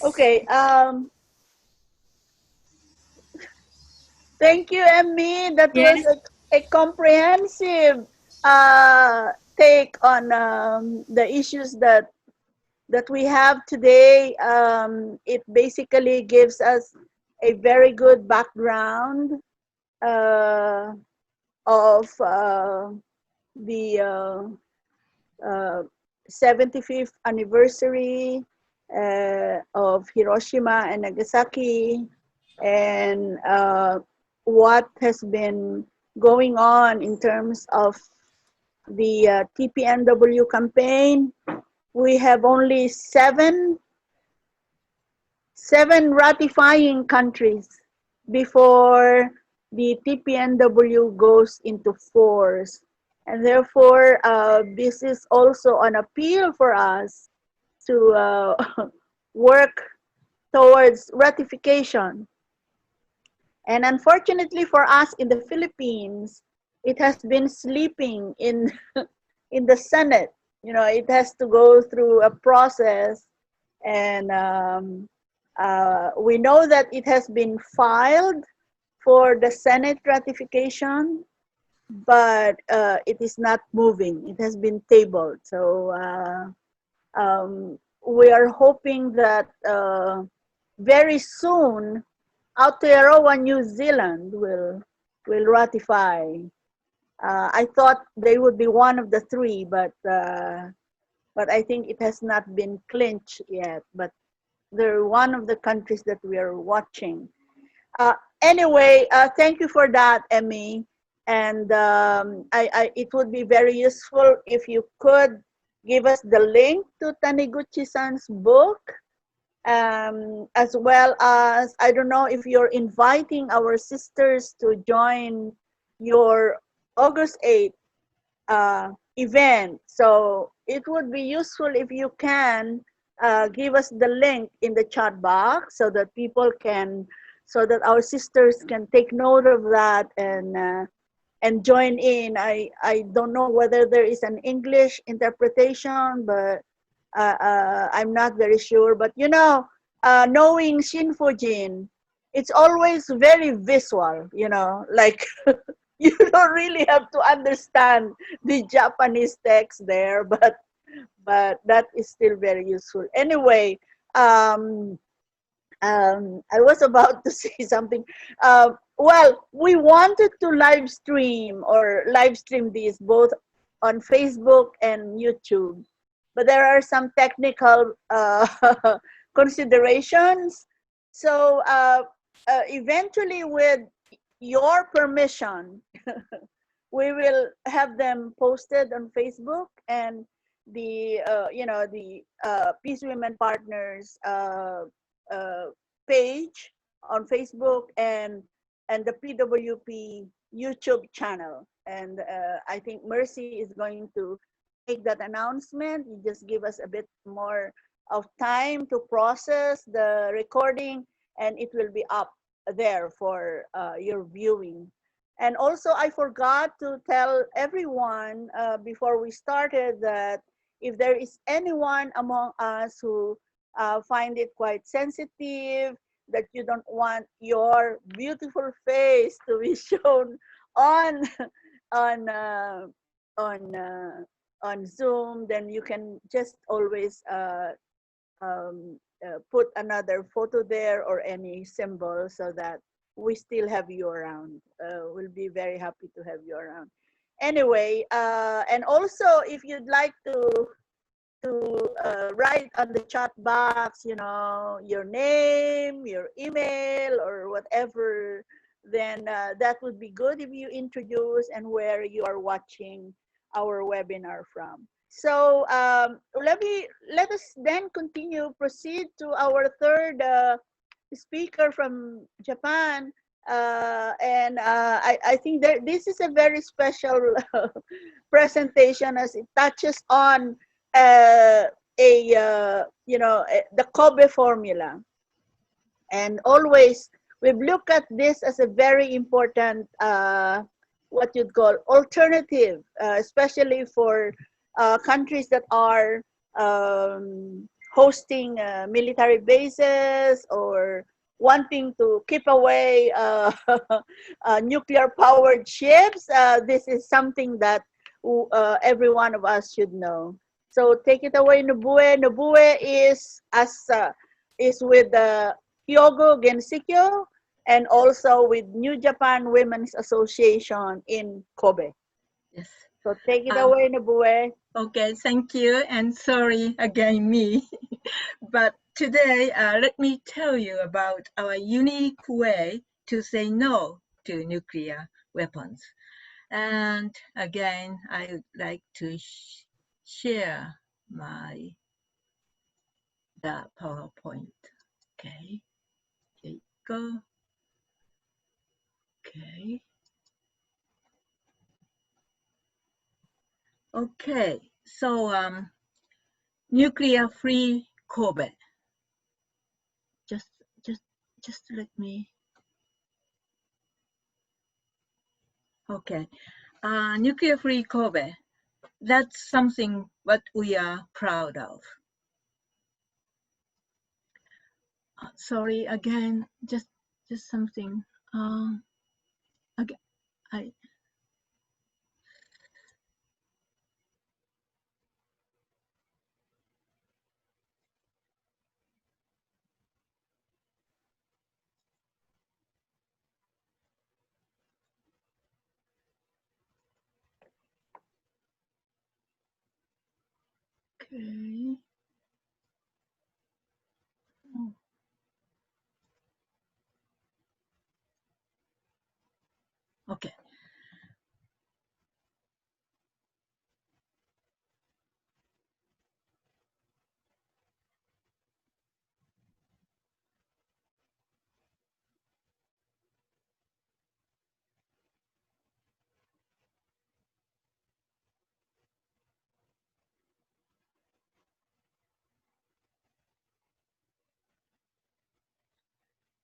Okay. Thank you, Emmy. That Yes. was a comprehensive take on the issues that we have today. It basically gives us a very good background of the 75th anniversary of Hiroshima and Nagasaki, and what has been going on in terms of the TPNW campaign. We have only seven ratifying countries before the TPNW goes into force. And therefore, this is also an appeal for us to work towards ratification. And unfortunately for us in the Philippines, it has been sleeping in in the Senate. You know, it has to go through a process, and we know that it has been filed for the Senate ratification, but it is not moving. It has been tabled. So we are hoping that very soon, Aotearoa, New Zealand will ratify. I thought they would be one of the three, but I think it has not been clinched yet. But they're one of the countries that we are watching. Anyway, thank you for that, Emmy. And it would be very useful if you could give us the link to Taniguchi-san's book, as well as, I don't know if you're inviting our sisters to join your August 8th event. So it would be useful if you can give us the link in the chat box so that people can, so that our sisters can take note of that and join in. I don't know whether there is an English interpretation, but I'm not very sure. But you know, knowing Shinfujin, it's always very visual, you know, like you don't really have to understand the Japanese text there, but that is still very useful. Anyway, I was about to say something. Well, we wanted to live stream these both on Facebook and YouTube, but there are some technical considerations. So eventually, with your permission, we will have them posted on Facebook, and the Peace Women Partners page on Facebook, and the PWP YouTube channel. And I think Mercy is going to make that announcement. You just give us a bit more of time to process the recording, and it will be up there for your viewing. And also, I forgot to tell everyone before we started that if there is anyone among us who find it quite sensitive, that you don't want your beautiful face to be shown on on uh, on uh, on Zoom, then you can just always put another photo there or any symbol so that we still have you around. We'll be very happy to have you around. Anyway, and also if you'd like to write on the chat box, you know, your name, your email, or whatever, then that would be good if you introduce and where you are watching our webinar from. So let us then proceed to our third speaker from Japan. I think that this is a very special presentation as it touches on the Kobe formula. And always we've looked at this as a very important what you'd call alternative, especially for countries that are hosting military bases or wanting to keep away nuclear powered ships. This is something that every one of us should know. So take it away, Nobue. Nobue is with the Hyogo Gensuikyo and also with New Japan Women's Association in Kobe. Yes. So take it away, Nobue. Okay, thank you, and sorry again, me. But today, let me tell you about our unique way to say no to nuclear weapons. And again, I would like to share the PowerPoint. Okay, here you go. Okay. Okay, so nuclear-free Kobe. Just let me. Okay, nuclear-free Kobe. That's something what we are proud of. Sorry again, just something. Again, okay. Oh. Okay.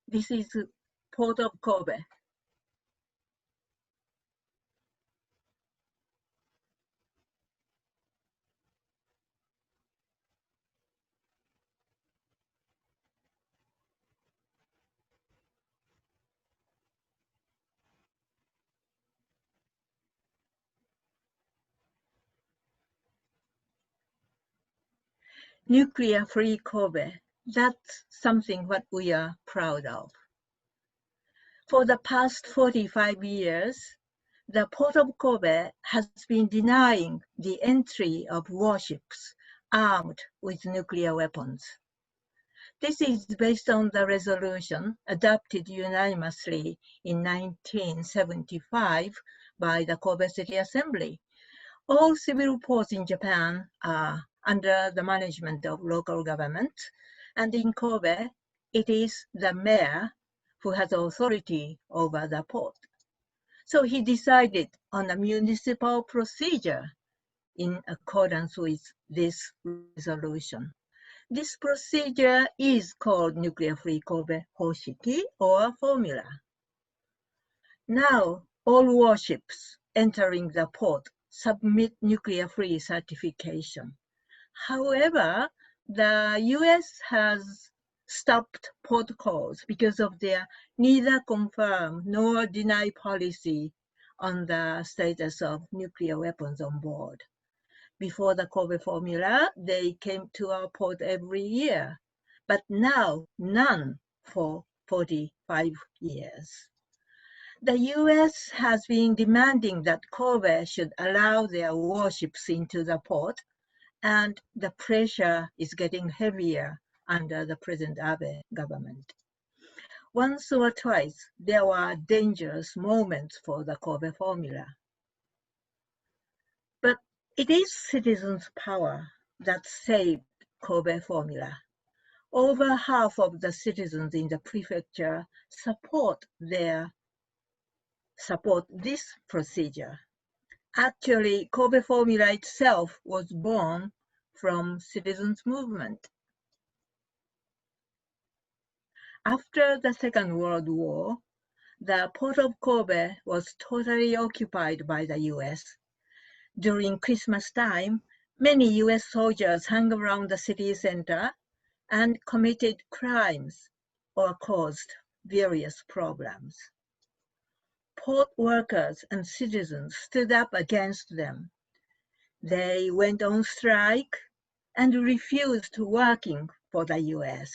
This is Port of Kobe. Nuclear-free Kobe. That's something what we are proud of. For the past 45 years, the Port of Kobe has been denying the entry of warships armed with nuclear weapons. This is based on the resolution adopted unanimously in 1975 by the Kobe City Assembly. All civil ports in Japan are under the management of local government, and in Kobe, it is the mayor who has authority over the port. So he decided on a municipal procedure in accordance with this resolution. This procedure is called nuclear-free Kobe Hoshiki or formula. Now, all warships entering the port submit nuclear-free certification. However, the US has stopped port calls because of their neither confirm nor deny policy on the status of nuclear weapons on board. Before the Kobe formula, they came to our port every year, but now none for 45 years. The US has been demanding that Kobe should allow their warships into the port, and the pressure is getting heavier under the present Abe government. Once or twice, there were dangerous moments for the Kobe formula. But it is citizens' power that saved Kobe formula. Over half of the citizens in the prefecture support this procedure. Actually, Kobe formula itself was born from citizens' movement. After the Second World War, the port of Kobe was totally occupied by the US. During Christmas time, many US soldiers hung around the city center and committed crimes or caused various problems. Port workers and citizens stood up against them. They went on strike and refused working for the US.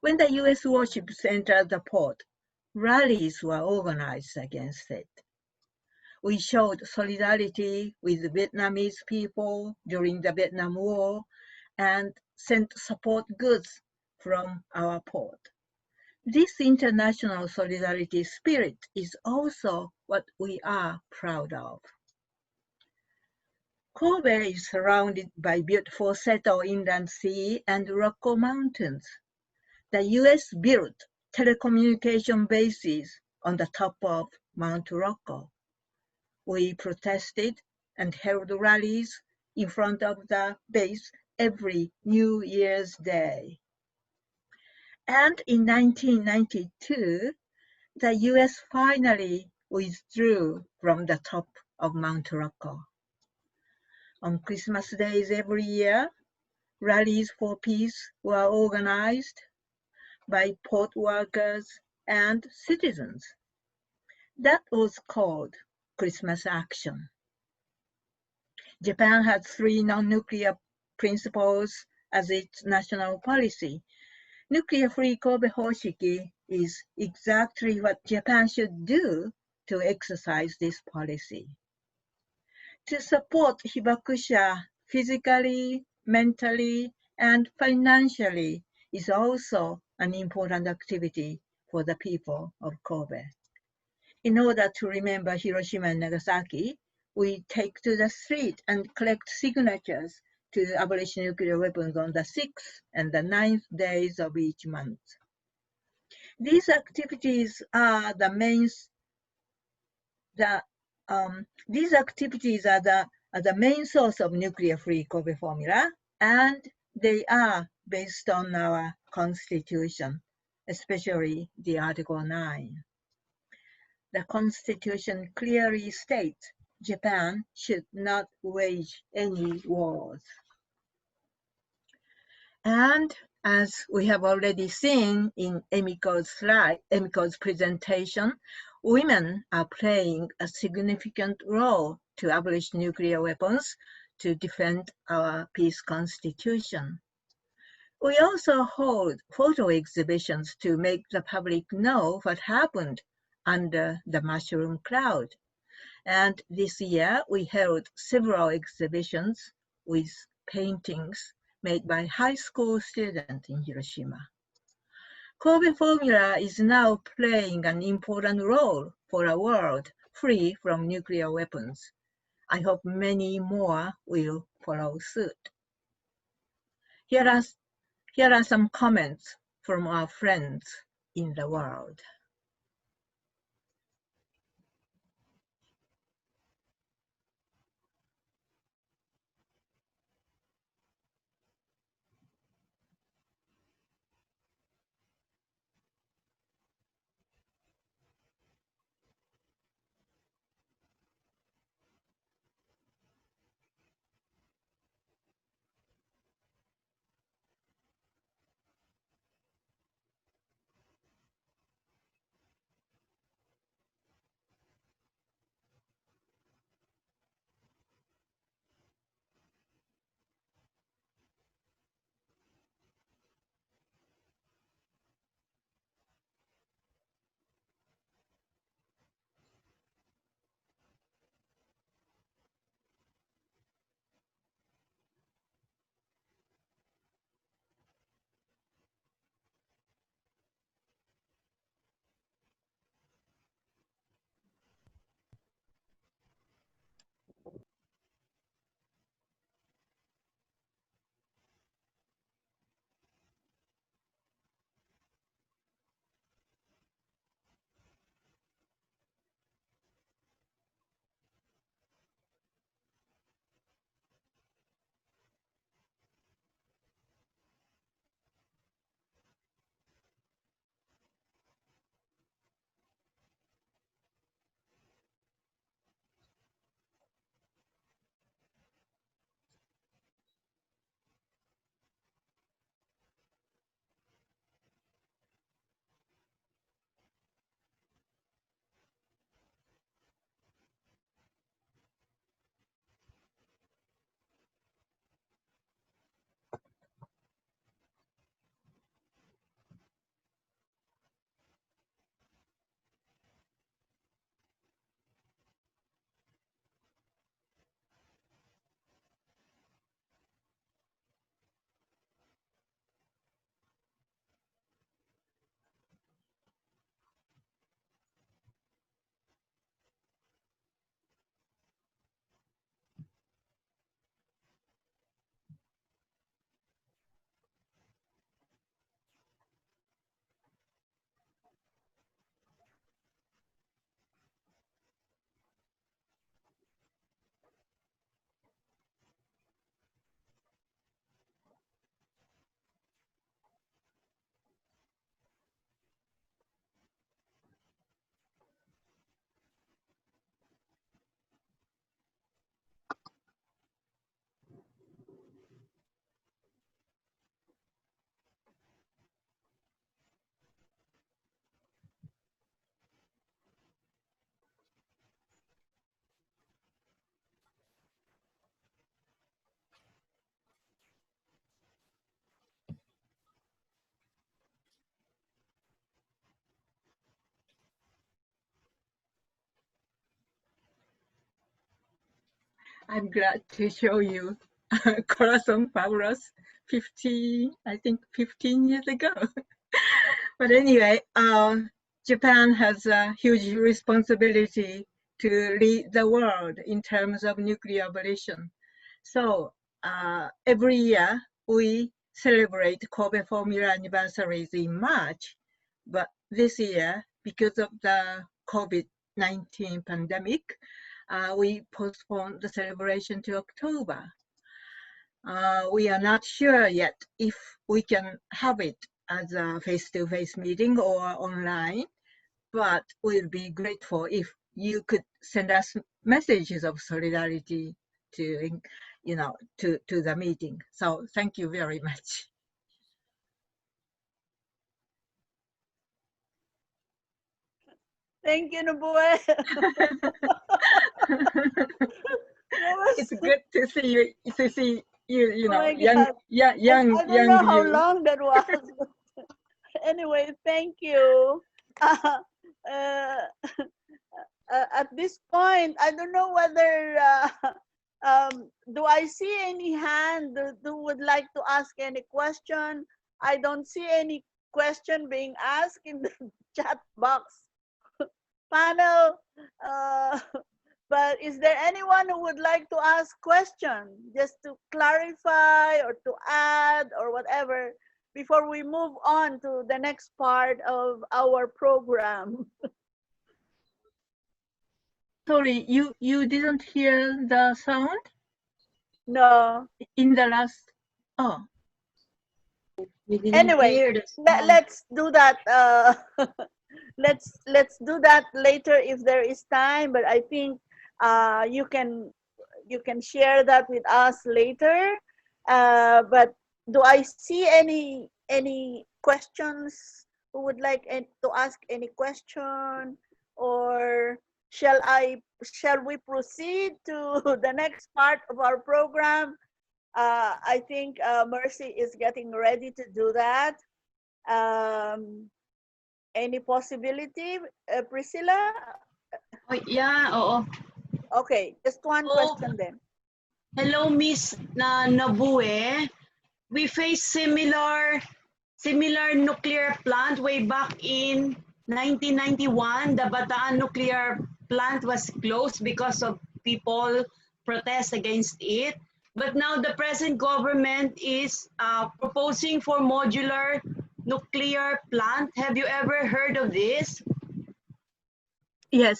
When the US warships entered the port, rallies were organized against it. We showed solidarity with the Vietnamese people during the Vietnam War and sent support goods from our port. This international solidarity spirit is also what we are proud of. Kobe is surrounded by beautiful Seto Inland Sea and Rokko Mountains. The US built telecommunication bases on the top of Mount Rokko. We protested and held rallies in front of the base every New Year's Day. And in 1992, the US finally withdrew from the top of Mount Rokko. On Christmas days every year, rallies for peace were organized by port workers and citizens. That was called Christmas Action. Japan has 3 non-nuclear principles as its national policy. Nuclear-free Kobe Hoshiki is exactly what Japan should do to exercise this policy. To support Hibakusha physically, mentally, and financially is also an important activity for the people of Kobe. In order to remember Hiroshima and Nagasaki, we take to the street and collect signatures to abolish nuclear weapons on the 6th and the 9th days of each month. These activities are the main source of nuclear-free Kobe formula, and they are based on our Constitution, especially the Article 9. The Constitution clearly states Japan should not wage any wars. And as we have already seen in Emiko's presentation, women are playing a significant role to abolish nuclear weapons to defend our peace constitution. We also hold photo exhibitions to make the public know what happened under the mushroom cloud. And this year we held several exhibitions with paintings made by high school students in Hiroshima. Kobe formula is now playing an important role for a world free from nuclear weapons. I hope many more will follow suit. Here are some comments from our friends in the world. I'm glad to show you Corazon Fabulous 15 years ago. But anyway, Japan has a huge responsibility to lead the world in terms of nuclear abolition. So every year we celebrate Kobe Formula anniversaries in March. But this year, because of the COVID-19 pandemic, we postponed the celebration to October. We are not sure yet if we can have it as a face-to-face meeting or online, but we'll be grateful if you could send us messages of solidarity to, to the meeting. So thank you very much. Thank you, Nobue. It's good to see you. You Oh know, my young God. I don't know how you. long that was. Anyway, thank you. At this point, I don't know whether do I see any hand who would like to ask any question. I don't see any question being asked in the chat box panel. But is there anyone who would like to ask question just to clarify or to add or whatever before we move on to the next part of our program? Sorry, you didn't hear the sound No. in the last. Oh, Anyway, let's do that. Let's do that later if there is time. But I think you can share that with us later. But do I see any questions? Who would like to ask any question, or shall we proceed to the next part of our program? I think Mercy is getting ready to do that. Any possibility, Priscilla? Oh, yeah, oo. Okay, just one question then. Hello, Miss Nobue. We faced similar nuclear plant way back in 1991. The Bataan nuclear plant was closed because of people protest against it. But now the present government is proposing for modular nuclear plant. Have you ever heard of this? yes.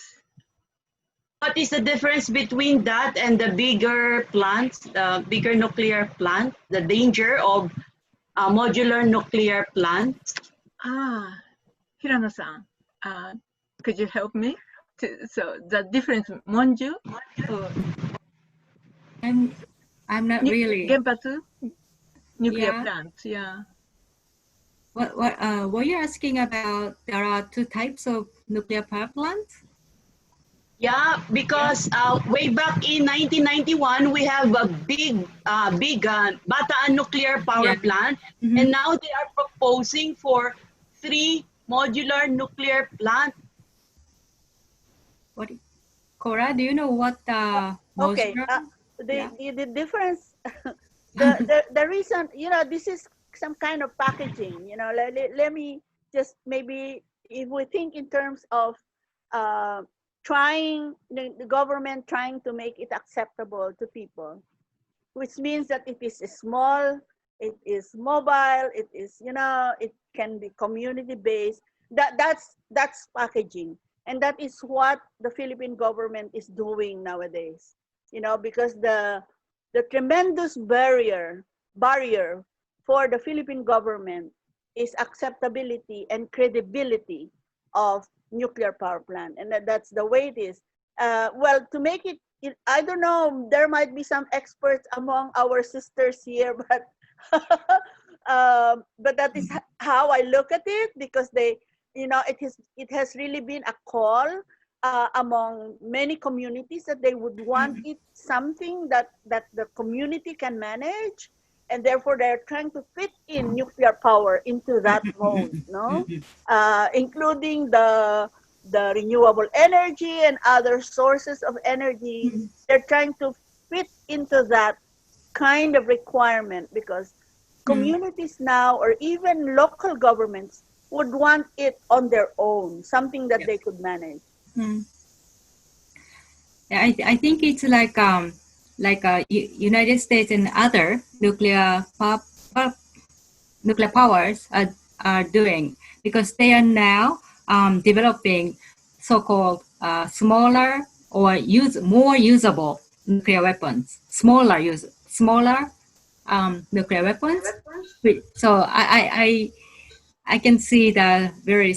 What is the difference between that and the bigger plants, the bigger nuclear plant, the danger of a modular nuclear plant? Hirano-san, could you help me? So the difference, Monju, I'm not really. Genpatsu, nuclear Yeah. plants, yeah. What you're asking about? There are two types of nuclear power plants. Yeah, because way back in 1991, we have a big Bataan nuclear power plant, and now they are proposing for 3 modular nuclear plant. What, Cora? Do you know what Okay, the difference, the reason, this is some kind of packaging. Let me just maybe, if we think in terms of trying the government trying to make it acceptable to people, which means that it is small, it is mobile, it is it can be community based. That's packaging, and that is what the Philippine government is doing nowadays. Because the tremendous barrier for the Philippine government is acceptability and credibility of nuclear power plant, and that's the way it is. Well, to make it, I don't know, there might be some experts among our sisters here, but that is how I look at it, because it has really been a call among many communities that they would want it something that the community can manage, and therefore they're trying to fit in nuclear power into that mode, including the renewable energy and other sources of energy. They're trying to fit into that kind of requirement, because communities now, or even local governments, would want it on their own, something that they could manage. Mm. Yeah, I think it's like United States and other nuclear powers are doing, because they are now developing so-called smaller or more usable nuclear weapons, smaller nuclear weapons. So I can see the very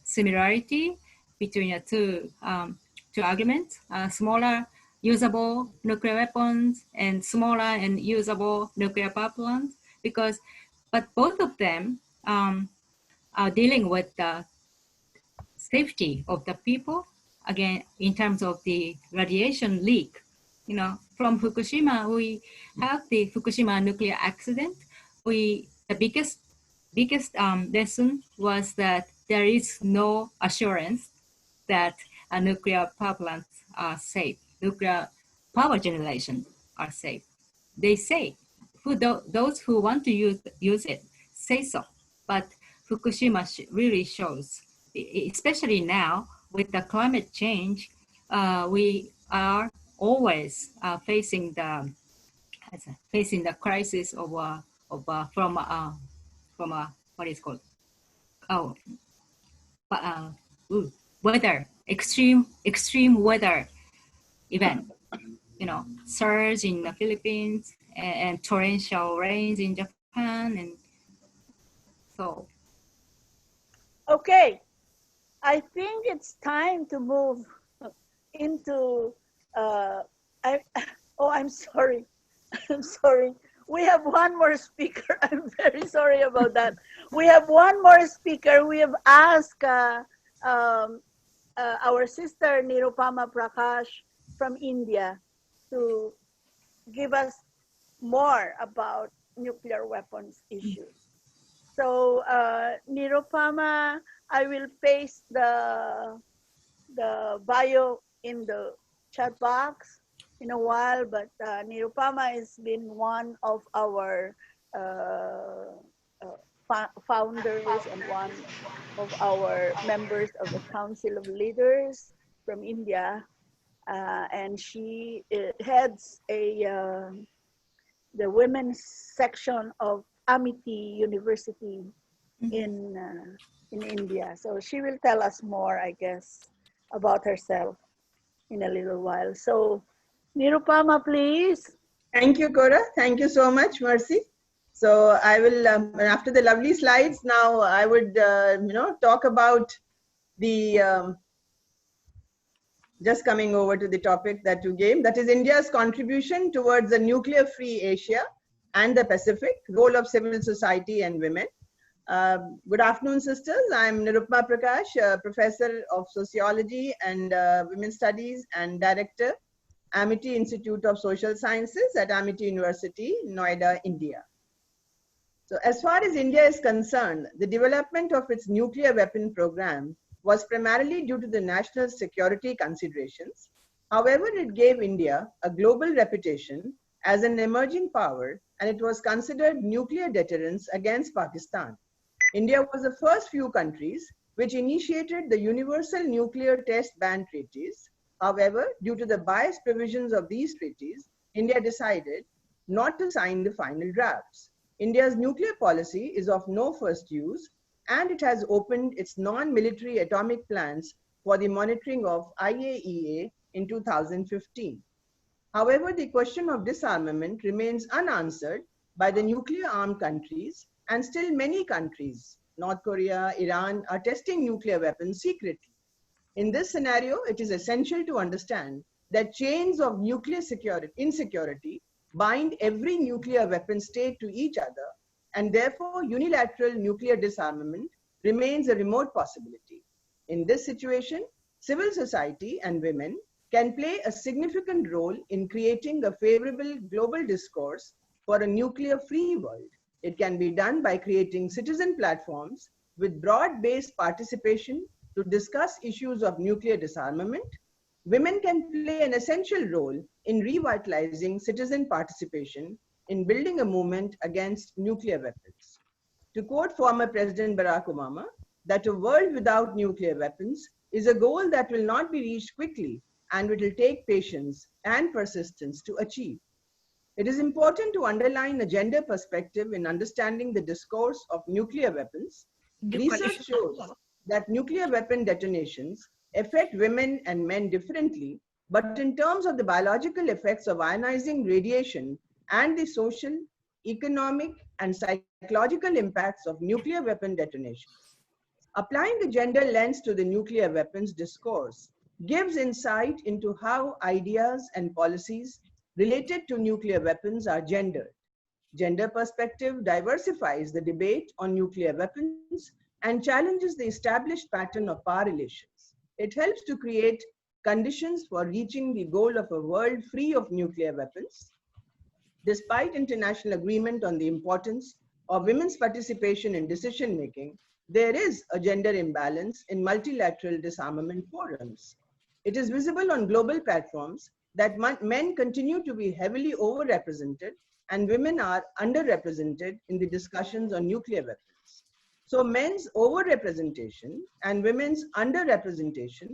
similarity between the two arguments: smaller usable nuclear weapons and smaller and usable nuclear power plants. But both of them are dealing with the safety of the people, again, in terms of the radiation leak. From Fukushima, we have the Fukushima nuclear accident. The biggest lesson was that there is no assurance that nuclear power plants are safe, nuclear power generation are safe. They say, those who want to use it say so, but Fukushima really shows, especially now with the climate change, we are always facing the crisis of what is called uh, weather, extreme weather event. Surge in the Philippines and torrential rains in Japan, and so. Okay, I think it's time to move into. I'm sorry. I'm sorry. We have one more speaker. I'm very sorry about that. We have one more speaker. We have asked our sister Nirupama Prakash from India to give us more about nuclear weapons issues. So Nirupama, I will paste the bio in the chat box in a while, but Nirupama has been one of our founders and one of our members of the Council of Leaders from India, and she heads the women's section of Amity University in India. So she will tell us more, I guess, about herself in a little while. So Nirupama, please. Thank you, Cora. Thank you so much, Mercy. So I will, after the lovely slides, now I would, talk about the, just coming over to the topic that you gave, that is India's contribution towards a nuclear-free Asia and the Pacific, role of civil society and women. Good afternoon, sisters. I'm Nirupama Prakash, Professor of Sociology and Women's Studies and Director, Amity Institute of Social Sciences at Amity University, Noida, India. So as far as India is concerned, the development of its nuclear weapon program was primarily due to the national security considerations. However, it gave India a global reputation as an emerging power, and it was considered nuclear deterrence against Pakistan. India was the first few countries which initiated the Universal Nuclear Test Ban treaties. However, due to the biased provisions of these treaties, India decided not to sign the final drafts. India's nuclear policy is of no first use, and it has opened its non-military atomic plants for the monitoring of IAEA in 2015. However, the question of disarmament remains unanswered by the nuclear-armed countries, and still many countries, North Korea, Iran, are testing nuclear weapons secretly. In this scenario, it is essential to understand that chains of nuclear insecurity bind every nuclear weapon state to each other, and therefore unilateral nuclear disarmament remains a remote possibility. In this situation, civil society and women can play a significant role in creating a favorable global discourse for a nuclear-free world. It can be done by creating citizen platforms with broad-based participation to discuss issues of nuclear disarmament, women can play an essential role in revitalizing citizen participation in building a movement against nuclear weapons. To quote former President Barack Obama, that a world without nuclear weapons is a goal that will not be reached quickly and it will take patience and persistence to achieve. It is important to underline a gender perspective in understanding the discourse of nuclear weapons. Research shows that nuclear weapon detonations affect women and men differently, but in terms of the biological effects of ionizing radiation and the social, economic, and psychological impacts of nuclear weapon detonations. Applying the gender lens to the nuclear weapons discourse gives insight into how ideas and policies related to nuclear weapons are gendered. Gender perspective diversifies the debate on nuclear weapons and challenges the established pattern of power relations. It helps to create conditions for reaching the goal of a world free of nuclear weapons. Despite international agreement on the importance of women's participation in decision making, there is a gender imbalance in multilateral disarmament forums. It is visible on global platforms that men continue to be heavily overrepresented and women are underrepresented in the discussions on nuclear weapons. So men's overrepresentation and women's underrepresentation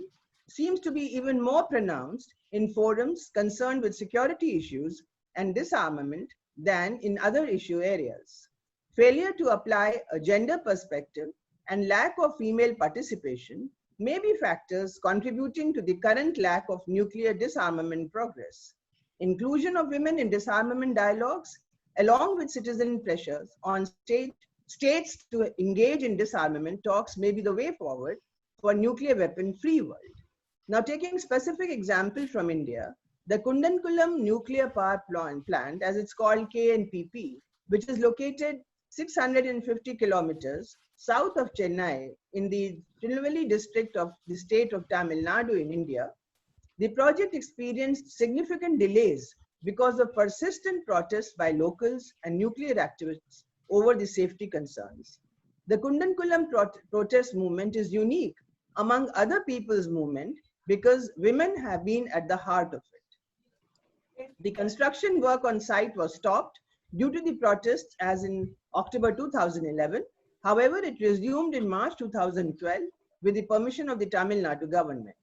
seems to be even more pronounced in forums concerned with security issues and disarmament than in other issue areas. Failure to apply a gender perspective and lack of female participation may be factors contributing to the current lack of nuclear disarmament progress. Inclusion of women in disarmament dialogues, along with citizen pressures on states to engage in disarmament talks may be the way forward for a nuclear weapon-free world. Now, taking specific example from India, the Kundankulam nuclear power plant, as it's called KNPP, which is located 650 kilometers south of Chennai in the Tirunelveli district of the state of Tamil Nadu in India, the project experienced significant delays because of persistent protests by locals and nuclear activists over the safety concerns. The Kundankulam protest movement is unique among other people's movement because women have been at the heart of it. The construction work on site was stopped due to the protests as in October 2011. However, it resumed in March 2012 with the permission of the Tamil Nadu government.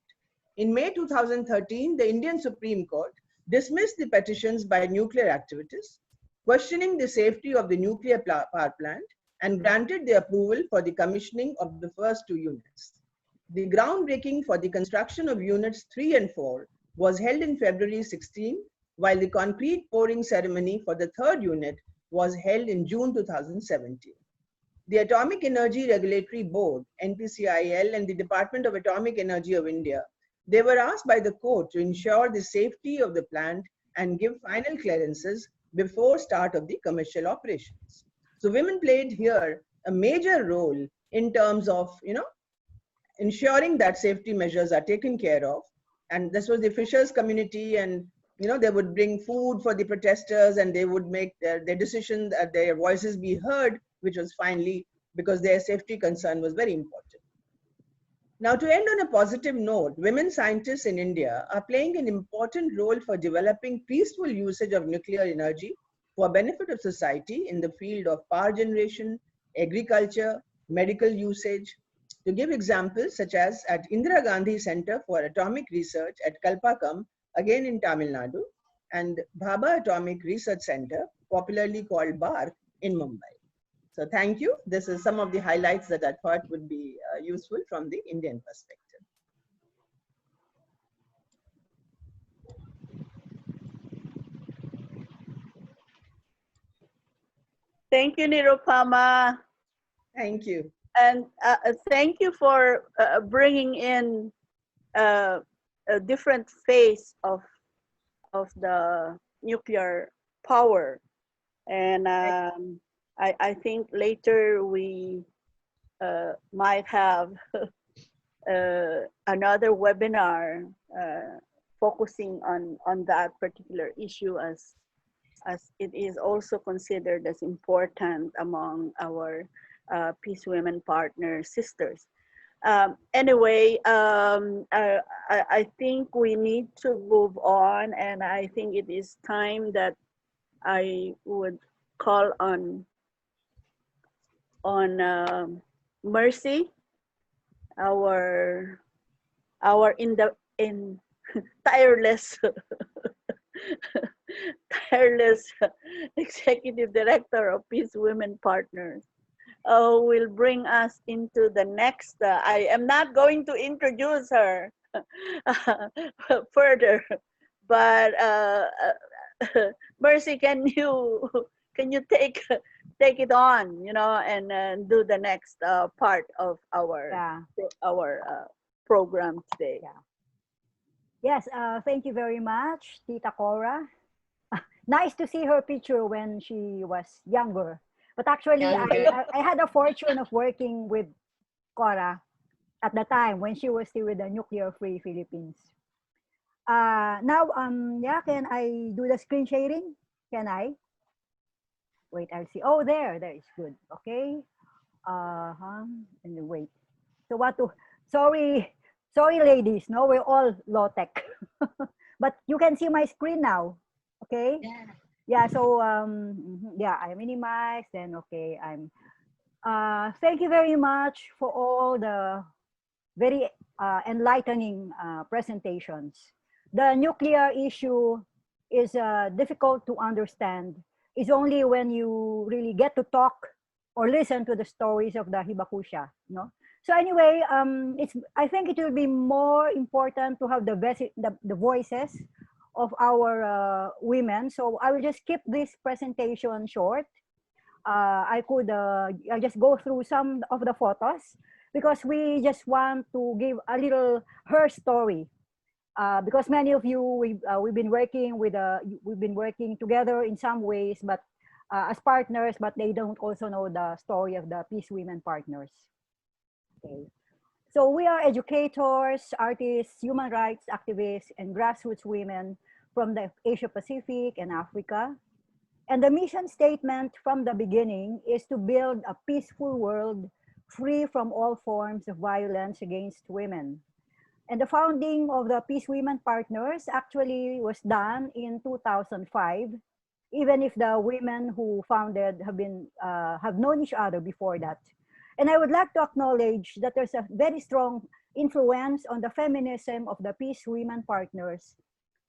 In May 2013, the Indian Supreme Court dismissed the petitions by nuclear activists, questioning the safety of the nuclear power plant and granted the approval for the commissioning of the first two units. The groundbreaking for the construction of units 3 and 4 was held in February 16, while the concrete pouring ceremony for the third unit was held in June 2017. The Atomic Energy Regulatory Board, NPCIL, and the Department of Atomic Energy of India, they were asked by the court to ensure the safety of the plant and give final clearances before start of the commercial operations. So women played here a major role in terms of, ensuring that safety measures are taken care of. And this was the fishers community, and they would bring food for the protesters and they would make their decision that their voices be heard, which was finally because their safety concern was very important. Now, to end on a positive note, women scientists in India are playing an important role for developing peaceful usage of nuclear energy for benefit of society in the field of power generation, agriculture, medical usage. To give examples such as at Indira Gandhi Center for Atomic Research at Kalpakam, again in Tamil Nadu, and Bhabha Atomic Research Center, popularly called BARC, in Mumbai. So thank you. This is some of the highlights that I thought would be useful from the Indian perspective. Thank you, Nirupama. Thank you. And thank you for bringing in a different phase of the nuclear power. And I think later we might have another webinar focusing on that particular issue as it is also considered as important among our Peace Women partner sisters. Anyway, I think we need to move on, and I think it is time that I would call on Mercy, our in tireless tireless executive director of Peace Women Partners, will bring us into the next. I am not going to introduce her further, but Mercy, can you take it on, and do the next part of our Yeah. program today. Yeah. Yes, thank you very much, Tita Cora. Nice to see her picture when she was younger. But actually, I had a fortune of working with Cora at the time when she was still with the Nuclear-Free Philippines. Now, yeah, can I do the screen sharing? Can I? Wait, I'll see. Oh, there is good. Okay. And then wait. So what to? Sorry, ladies. No, we're all low tech, but you can see my screen now. Okay. Yeah. So yeah, I minimize. Then okay, I'm. Thank you very much for all the very enlightening presentations. The nuclear issue is difficult to understand. It's only when you really get to talk or listen to the stories of the Hibakusha, no? So anyway, I think it will be more important to have the voices of our women. So I will just keep this presentation short. I'll just go through some of the photos because we just want to give a little her story. Because many of you we've been working together in some ways, but as partners, but they don't also know the story of the Peace Women Partners. Okay. So we are educators, artists, human rights activists, and grassroots women from the Asia Pacific and Africa. And the mission statement from the beginning is to build a peaceful world free from all forms of violence against women. And the founding of the Peace Women Partners actually was done in 2005, even if the women who founded have known each other before that. And I would like to acknowledge that there's a very strong influence on the feminism of the Peace Women Partners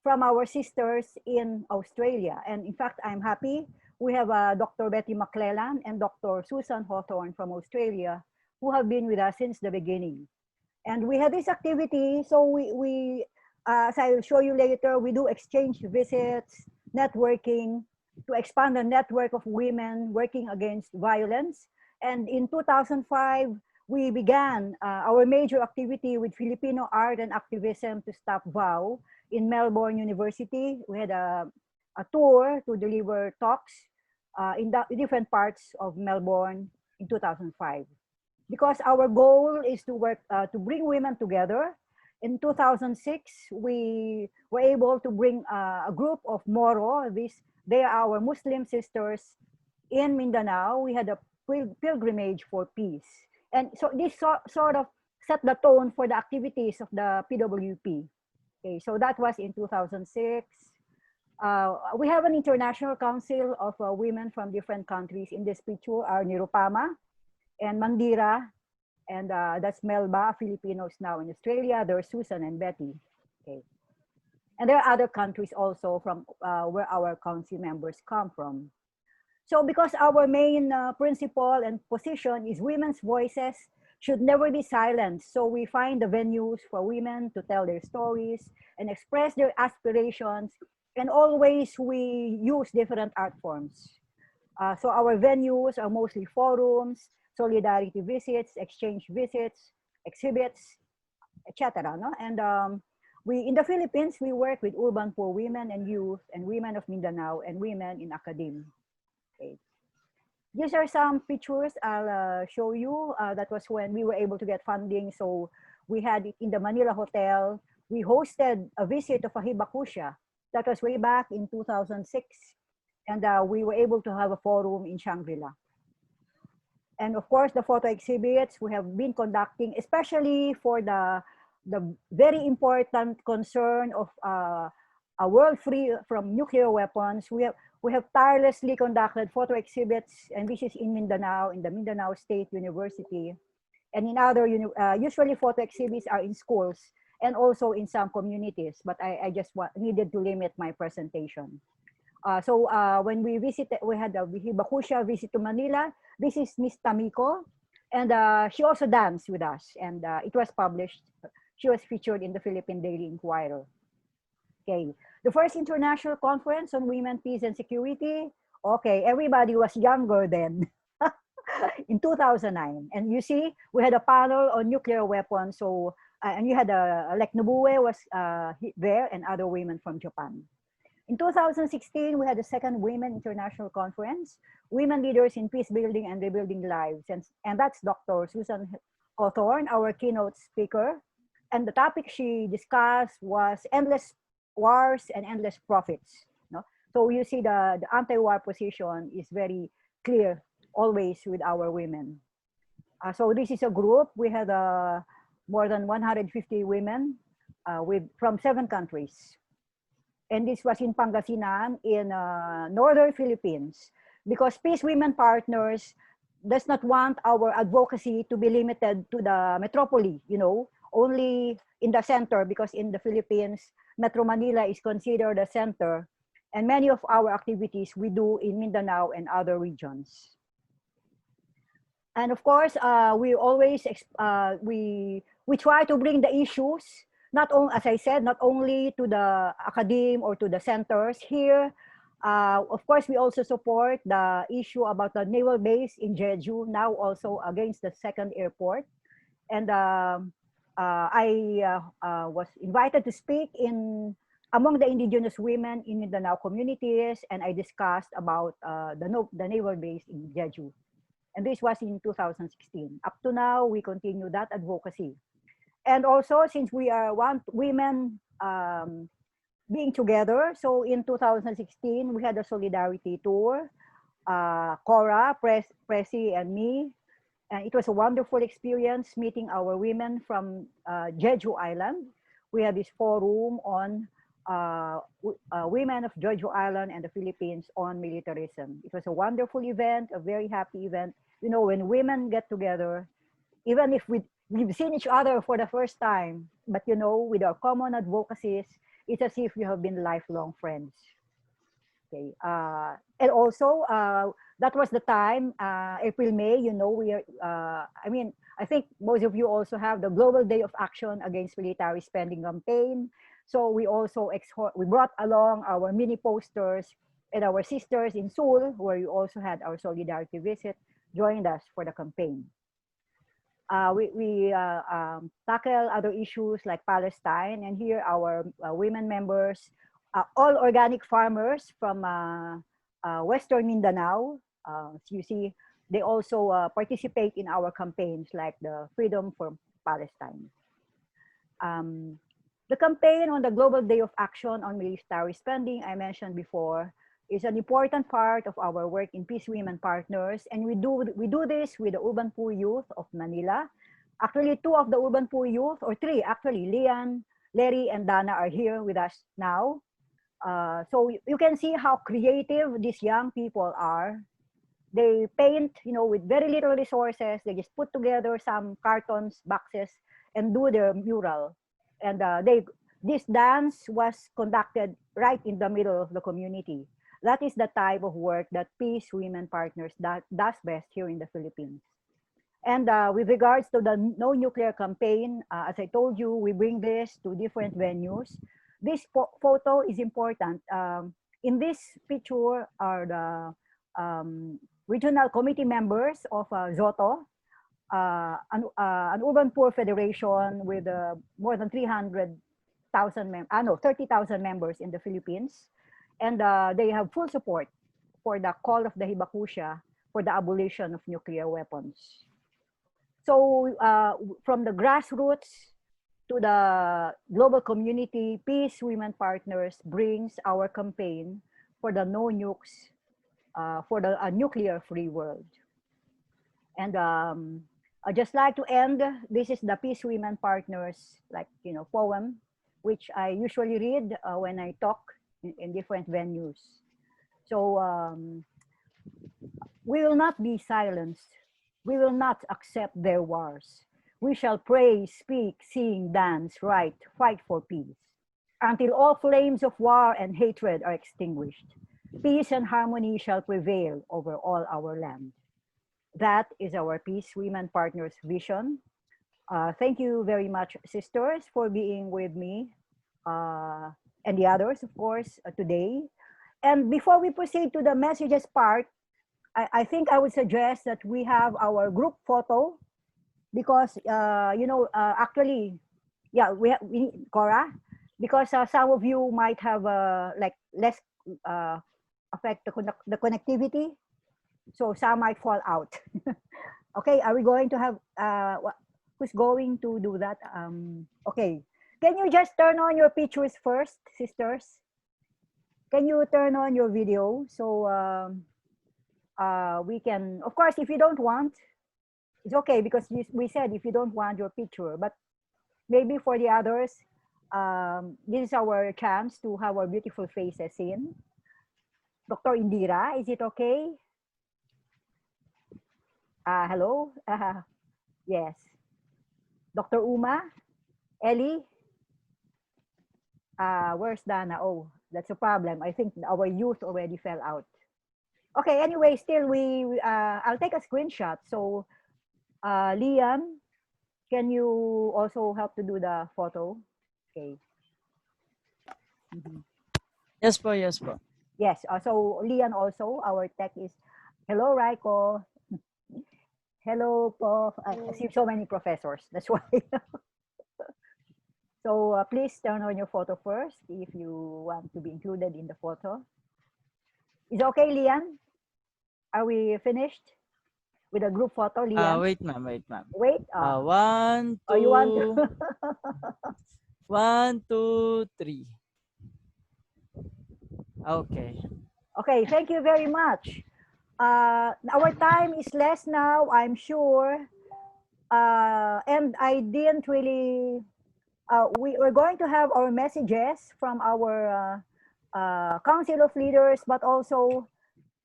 from our sisters in Australia. And in fact, I'm happy we have Dr. Betty McClellan and Dr. Susan Hawthorne from Australia who have been with us since the beginning. And we had this activity, so we as I will show you later, we do exchange visits, networking, to expand the network of women working against violence. And in 2005, we began our major activity with Filipino art and activism to stop VOW in Melbourne University. We had a tour to deliver talks in different parts of Melbourne in 2005. Because our goal is to work to bring women together. In 2006, we were able to bring a group of Moro. They are our Muslim sisters in Mindanao. We had a pilgrimage for peace. And so this sort of set the tone for the activities of the PWP. Okay, so that was in 2006. We have an international council of women from different countries. In this picture are Nirupama and Mandira, and that's Melba, Filipinos now in Australia. There's Susan and Betty. Okay. And there are other countries also from where our council members come from. So because our main principle and position is women's voices should never be silenced. So we find the venues for women to tell their stories and express their aspirations. And always we use different art forms. So our venues are mostly forums, solidarity visits, exchange visits, exhibits, etc. No? And in the Philippines, we work with urban poor women and youth and women of Mindanao and women in academia. Okay. These are some pictures I'll show you. That was when we were able to get funding. So we had it in the Manila Hotel. We hosted a visit of a Hibakusha. That was way back in 2006. And we were able to have a forum in Shangri-La. And of course, the photo exhibits we have been conducting, especially for the very important concern of a world free from nuclear weapons. We have tirelessly conducted photo exhibits, and this is in Mindanao, in the Mindanao State University. And in other, usually photo exhibits are in schools and also in some communities, but I just needed to limit my presentation. So when we visited, we had a Hibakusha visit to Manila. This is Miss Tamiko, and she also danced with us, and it was published. She was featured in the Philippine Daily Inquirer. Okay, the first international conference on women, peace, and security. Okay, everybody was younger then. In 2009, and you see, we had a panel on nuclear weapons. So, and you had like Nobue was there, and other women from Japan. In 2016, we had the second Women International Conference, Women Leaders in Peace Building and Rebuilding Lives. And that's Dr. Susan Hawthorne, our keynote speaker. And the topic she discussed was endless wars and endless profits. No? So you see the anti-war position is very clear always with our women. So this is a group. We had more than 150 women from 7 countries. And this was in Pangasinan in northern Philippines, because Peace Women Partners does not want our advocacy to be limited to the metropole, only in the center, because in the Philippines, Metro Manila is considered the center, and many of our activities we do in Mindanao and other regions. And of course, we always we try to bring the issues, not only, as I said, not only to the academe or to the centers here. Of course, we also support the issue about the naval base in Jeju, now also against the second airport. And I was invited to speak among the indigenous women in Mindanao communities, and I discussed about the naval base in Jeju. And this was in 2016. Up to now, we continue that advocacy. And also, since we are women being together, so in 2016, we had a solidarity tour, Cora, Presi, and me. And it was a wonderful experience meeting our women from Jeju Island. We had this forum on women of Jeju Island and the Philippines on militarism. It was a wonderful event, a very happy event. When women get together, even if we've seen each other for the first time, but with our common advocacies, it's as if we have been lifelong friends. Okay. And also, that was the time, April, May, we are, I think most of you also have the Global Day of Action Against Military Spending campaign. So we also we brought along our mini posters, and our sisters in Seoul, where we also had our solidarity visit, joined us for the campaign. We tackle other issues like Palestine, and here our women members, all organic farmers from Western Mindanao. So you see, they also participate in our campaigns like the Freedom for Palestine. The campaign on the Global Day of Action on Military Spending, I mentioned before, is an important part of our work in Peace Women Partners, and we do this with the Urban Poor Youth of Manila. Actually, 2 of the Urban Poor Youth, or 3 actually, Lian, Larry, and Dana are here with us now. So you can see how creative these young people are. They paint, with very little resources. They just put together some cartons, boxes, and do their mural. And this dance was conducted right in the middle of the community. That is the type of work that Peace Women Partners does best here in the Philippines. And with regards to the No Nuclear campaign, as I told you, we bring this to different venues. This photo is important. In this picture are the regional committee members of Zoto, an urban poor federation with more than 30,000 members in the Philippines. And they have full support for the call of the Hibakusha for the abolition of nuclear weapons. So from the grassroots to the global community, Peace Women Partners brings our campaign for the no nukes, for the nuclear-free world. And I'd just like to end, this is the Peace Women Partners, like, poem, which I usually read when I talk in different venues. So we will not be silenced. We will not accept their wars. We shall pray, speak, sing, dance, write, fight for peace, until all flames of war and hatred are extinguished. Peace and harmony shall prevail over all our land. That is our Peace Women Partners vision. Thank you very much, sisters, for being with me and the others, of course, today. And before we proceed to the messages part, I think I would suggest that we have our group photo because, actually, yeah, we need Cora, because some of you might have like less affect the connectivity. So some might fall out. Okay, are we going to have, who's going to do that? Okay, can you just turn on your pictures first, sisters? Can you turn on your video? So we can, of course, if you don't want, it's okay, because we said if you don't want your picture, but maybe for the others, this is our chance to have our beautiful faces in. Dr. Indira, is it okay? Hello? Yes. Dr. Uma? Ellie? Where's Dana? Oh, that's a problem. I think our youth already fell out. Okay, anyway, still I'll take a screenshot. So, Liam, can you also help to do the photo? Okay. Yes po, yes po. Yes, so Liam also, our tech is, hello, Raiko. Hello, Prof. I see so many professors, that's why. So please turn on your photo first if you want to be included in the photo. Is it okay, Lian? Are we finished with a group photo, Lian? Wait, ma'am, wait, ma'am. Wait. 1, 2, Oh, you want to? 1, 2, 3. Okay. Okay, thank you very much. Our time is less now, I'm sure. And I didn't really, we're going to have our messages from our Council of Leaders, but also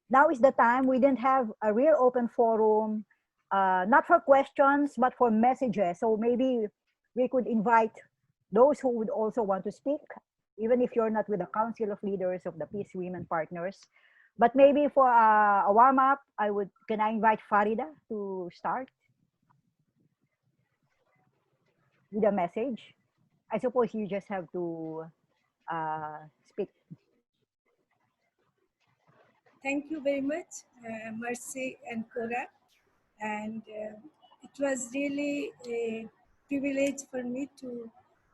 now is the time. We didn't have a real open forum, not for questions, but for messages. So maybe we could invite those who would also want to speak, even if you're not with the Council of Leaders of the Peace Women Partners. But maybe for a warm-up, can I invite Farida to start with a message? I suppose you just have to speak. Thank you very much, Mercy and Cora. And it was really a privilege for me to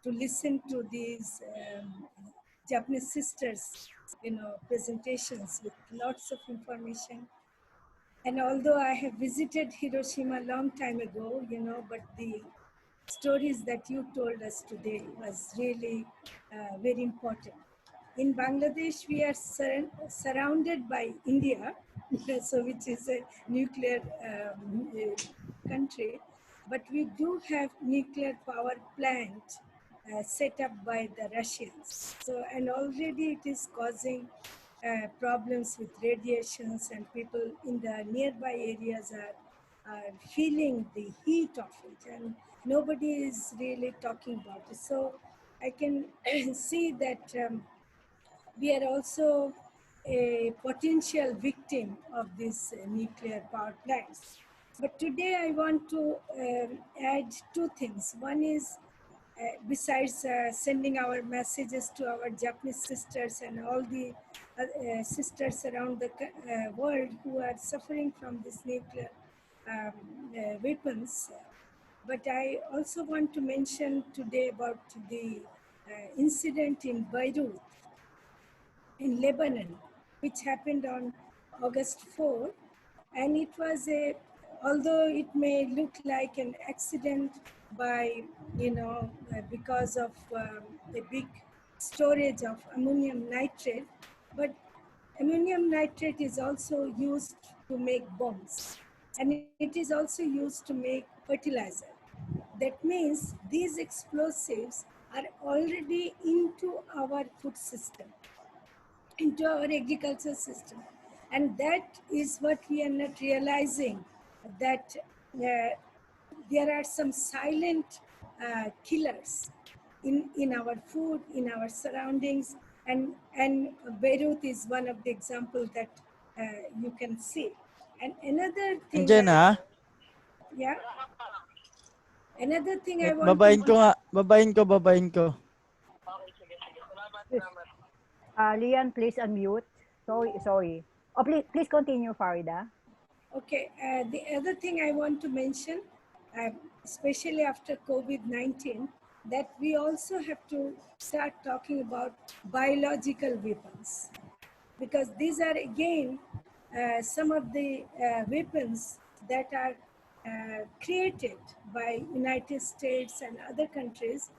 listen to these Japanese sisters, presentations with lots of information. And although I have visited Hiroshima a long time ago, but the stories that you told us today was really very important. In Bangladesh, we are surrounded by India, so which is a nuclear country, but we do have nuclear power plant set up by the Russians. So, and already it is causing problems with radiations, and people in the nearby areas are feeling the heat of it, and nobody is really talking about it. So I can see that we are also a potential victim of these nuclear power plants. But today I want to add two things. One is, besides sending our messages to our Japanese sisters and all the sisters around the world who are suffering from these nuclear weapons, but I also want to mention today about the incident in Beirut, in Lebanon, which happened on August 4. And it was although it may look like an accident by, because of a big storage of ammonium nitrate, but ammonium nitrate is also used to make bombs. and it is also used to make fertilizer. That means these explosives are already into our food system, into our agriculture system. And that is what we are not realizing, that there are some silent killers in our food, in our surroundings. And Beirut is one of the examples that you can see. And another thing, Andyan ha? yeah, another thing I Eh, want babain ko to, nga. Babain ko. Yes. Lian, please unmute. Sorry. Oh, please continue, Farida. okay, the other thing I want to mention, especially after COVID-19, that we also have to start talking about biological weapons, because these are again some of the weapons that are created by United States and other countries.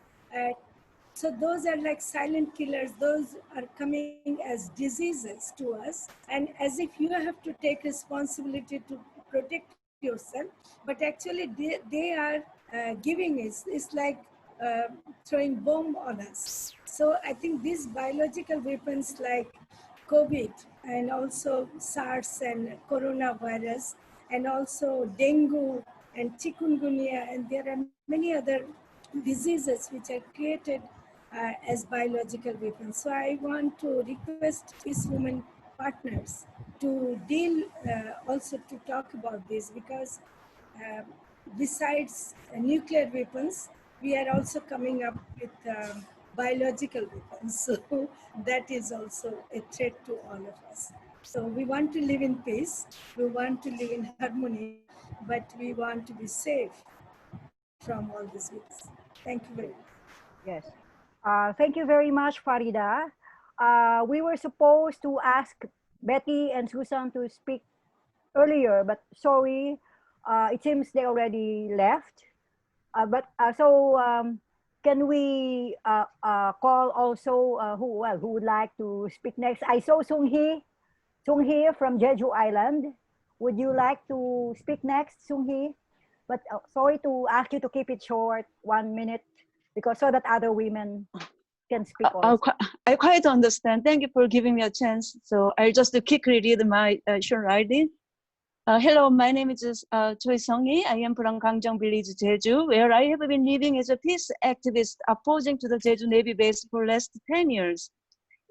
So those are like silent killers. Those are coming as diseases to us, and as if you have to take responsibility to protect yourself, but actually they are giving us. It's like throwing bomb on us. So I think these biological weapons like COVID and also SARS and coronavirus and also dengue and chikungunya, and there are many other diseases which are created as biological weapons. So I want to request Peace Women partners to deal also to talk about this, because uh, besides nuclear weapons, we are also coming up with biological weapons. So that is also a threat to all of us. So we want to live in peace, we want to live in harmony, but we want to be safe from all these weapons. Thank you very much. Yes. Thank you very much, Farida. We were supposed to ask Betty and Susan to speak earlier, but sorry, it seems they already left. Can we call also who would like to speak next? I saw Sung Hee from Jeju Island. Would you like to speak next, Sung Hee? But sorry to ask you to keep it short, 1 minute, because so that other women can speak also. I quite understand. Thank you for giving me a chance. So I'll just quickly read my short writing. Hello, my name is Choi Sung-hee. I am from Gangjang Village, Jeju, where I have been living as a peace activist opposing to the Jeju Navy base for last 10 years.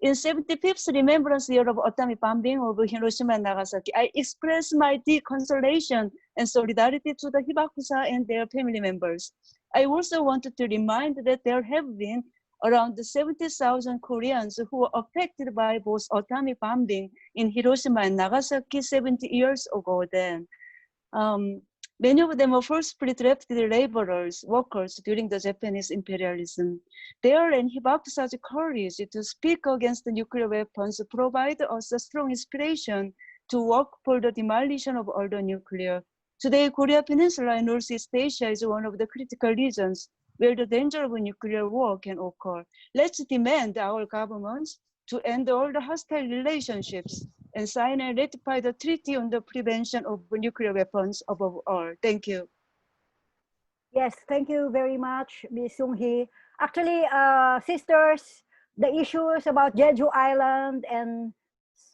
In 75th remembrance year of atomic bombing of Hiroshima and Nagasaki, I express my deep consolation and solidarity to the Hibakusha and their family members. I also wanted to remind that there have been around 70,000 Koreans who were affected by both atomic bombing in Hiroshima and Nagasaki 70 years ago then. Many of them were forcibly drafted laborers, workers during the Japanese imperialism. Their and Hibakusha's courage to speak against the nuclear weapons provide us a strong inspiration to work for the demolition of all the nuclear. Today, Korea Peninsula and Northeast Asia is one of the critical regions where the danger of nuclear war can occur. Let's demand our governments to end all the hostile relationships and sign and ratify the Treaty on the Prevention of Nuclear Weapons above all. Thank you. Yes, thank you very much, Ms. Sung Hee. Actually, sisters, the issues about Jeju Island and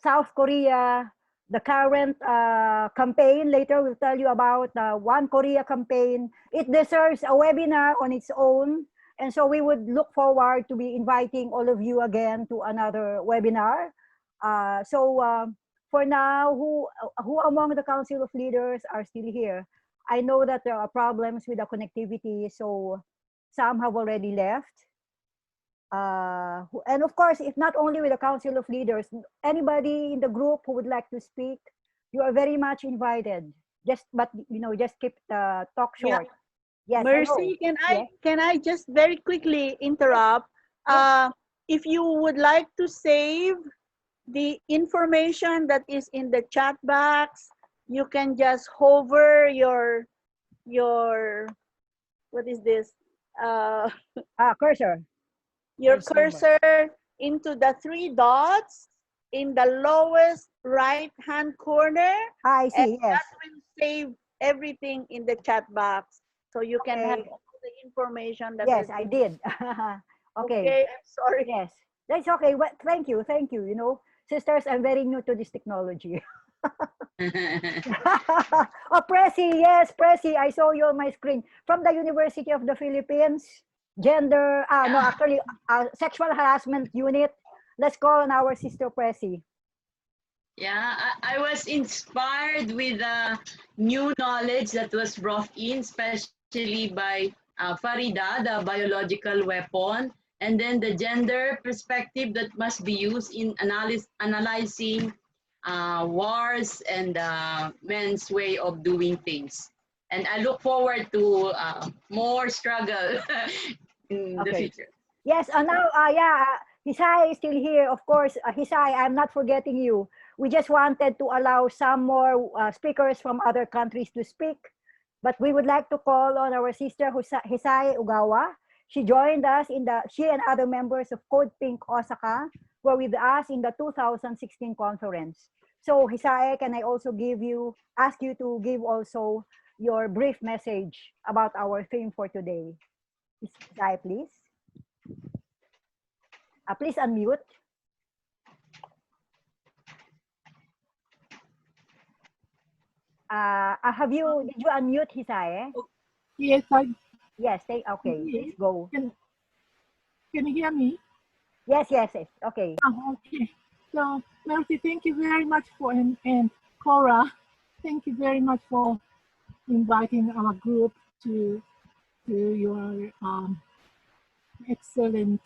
South Korea, the current campaign, later we'll tell you about the One Korea campaign. It deserves a webinar on its own. And so we would look forward to be inviting all of you again to another webinar. For now, who among the Council of Leaders are still here? I know that there are problems with the connectivity, so some have already left. And of course, if not only with the Council of Leaders, anybody in the group who would like to speak, you are very much invited. Just keep the talk short. Yeah. Yes. Mercy, hello. can I just very quickly interrupt? If you would like to save the information that is in the chat box, you can just hover your what is this? Cursor. Your cursor into the 3 dots in the lowest right hand corner. I see. And yes. that will save everything in the chat box so you can have Okay. all the information that Yes, is I did. Okay. okay. I'm sorry. Yes, that's okay. Well, thank you, thank you. You know, sisters, I'm very new to this technology. Oh, Presi, yes, Presi, I saw you on my screen from the University of the Philippines. Gender, no, actually, sexual harassment unit. Let's call on our sister Presi. Yeah, I was inspired with the new knowledge that was brought in, especially by Farida, the biological weapon, and then the gender perspective that must be used in analyzing wars and men's way of doing things. And I look forward to more struggle in the Okay. future. Yes, now, yeah, Hisai is still here. Of course, Hisai, I'm not forgetting you. We just wanted to allow some more speakers from other countries to speak. But we would like to call on our sister Hisai Ugawa. She joined us she and other members of Code Pink Osaka were with us in the 2016 conference. So Hisai, can I also ask you to give also your brief message about our theme for today? Hisai, please. Please unmute. Did you unmute Hisai? Yes, Yes, okay, please go. Can you hear me? Yes, yes, yes. Okay. Okay. So, Melty, thank you very much and Cora, thank you very much for inviting our group to your excellent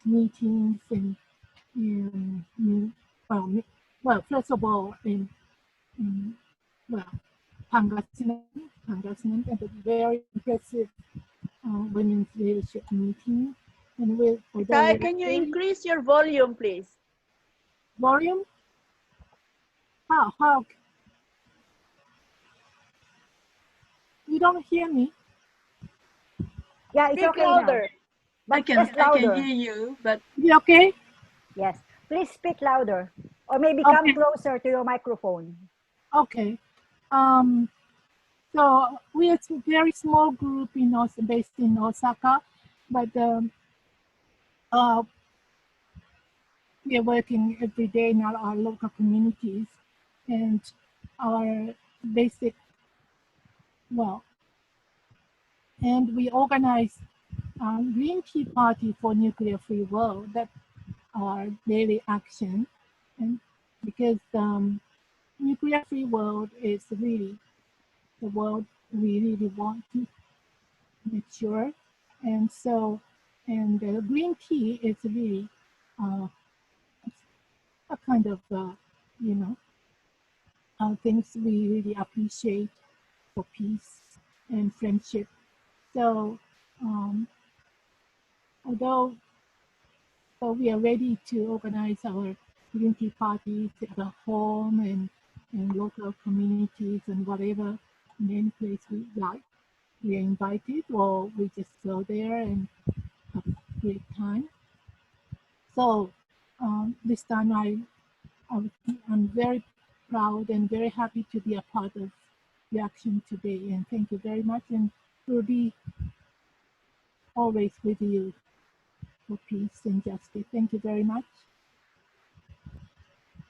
meetings and well, first of all, Pangasinan and a very impressive women's leadership meeting. And with Can you increase your volume, please? Volume? How? You don't hear me? Yeah, it's Speak okay louder. now. But I can hear you, but is it okay? Yes, please speak louder, or maybe come closer to your microphone. Okay. So we are a very small group based in Osaka, but we are working every day in our local communities, and our basic, and we organize Green Tea Party for Nuclear Free World. That's our daily action, and because nuclear free world is really the world we really want to make sure, and so green tea is really a kind of things we really appreciate for peace and friendship. So although we are ready to organize our green tea parties at home and local communities and whatever, in any place we like, we are invited, or we just go there and have a great time. So this time I'm very proud and very happy to be a part of the action today. And thank you very much. And we'll be always with you for peace and justice. Thank you very much.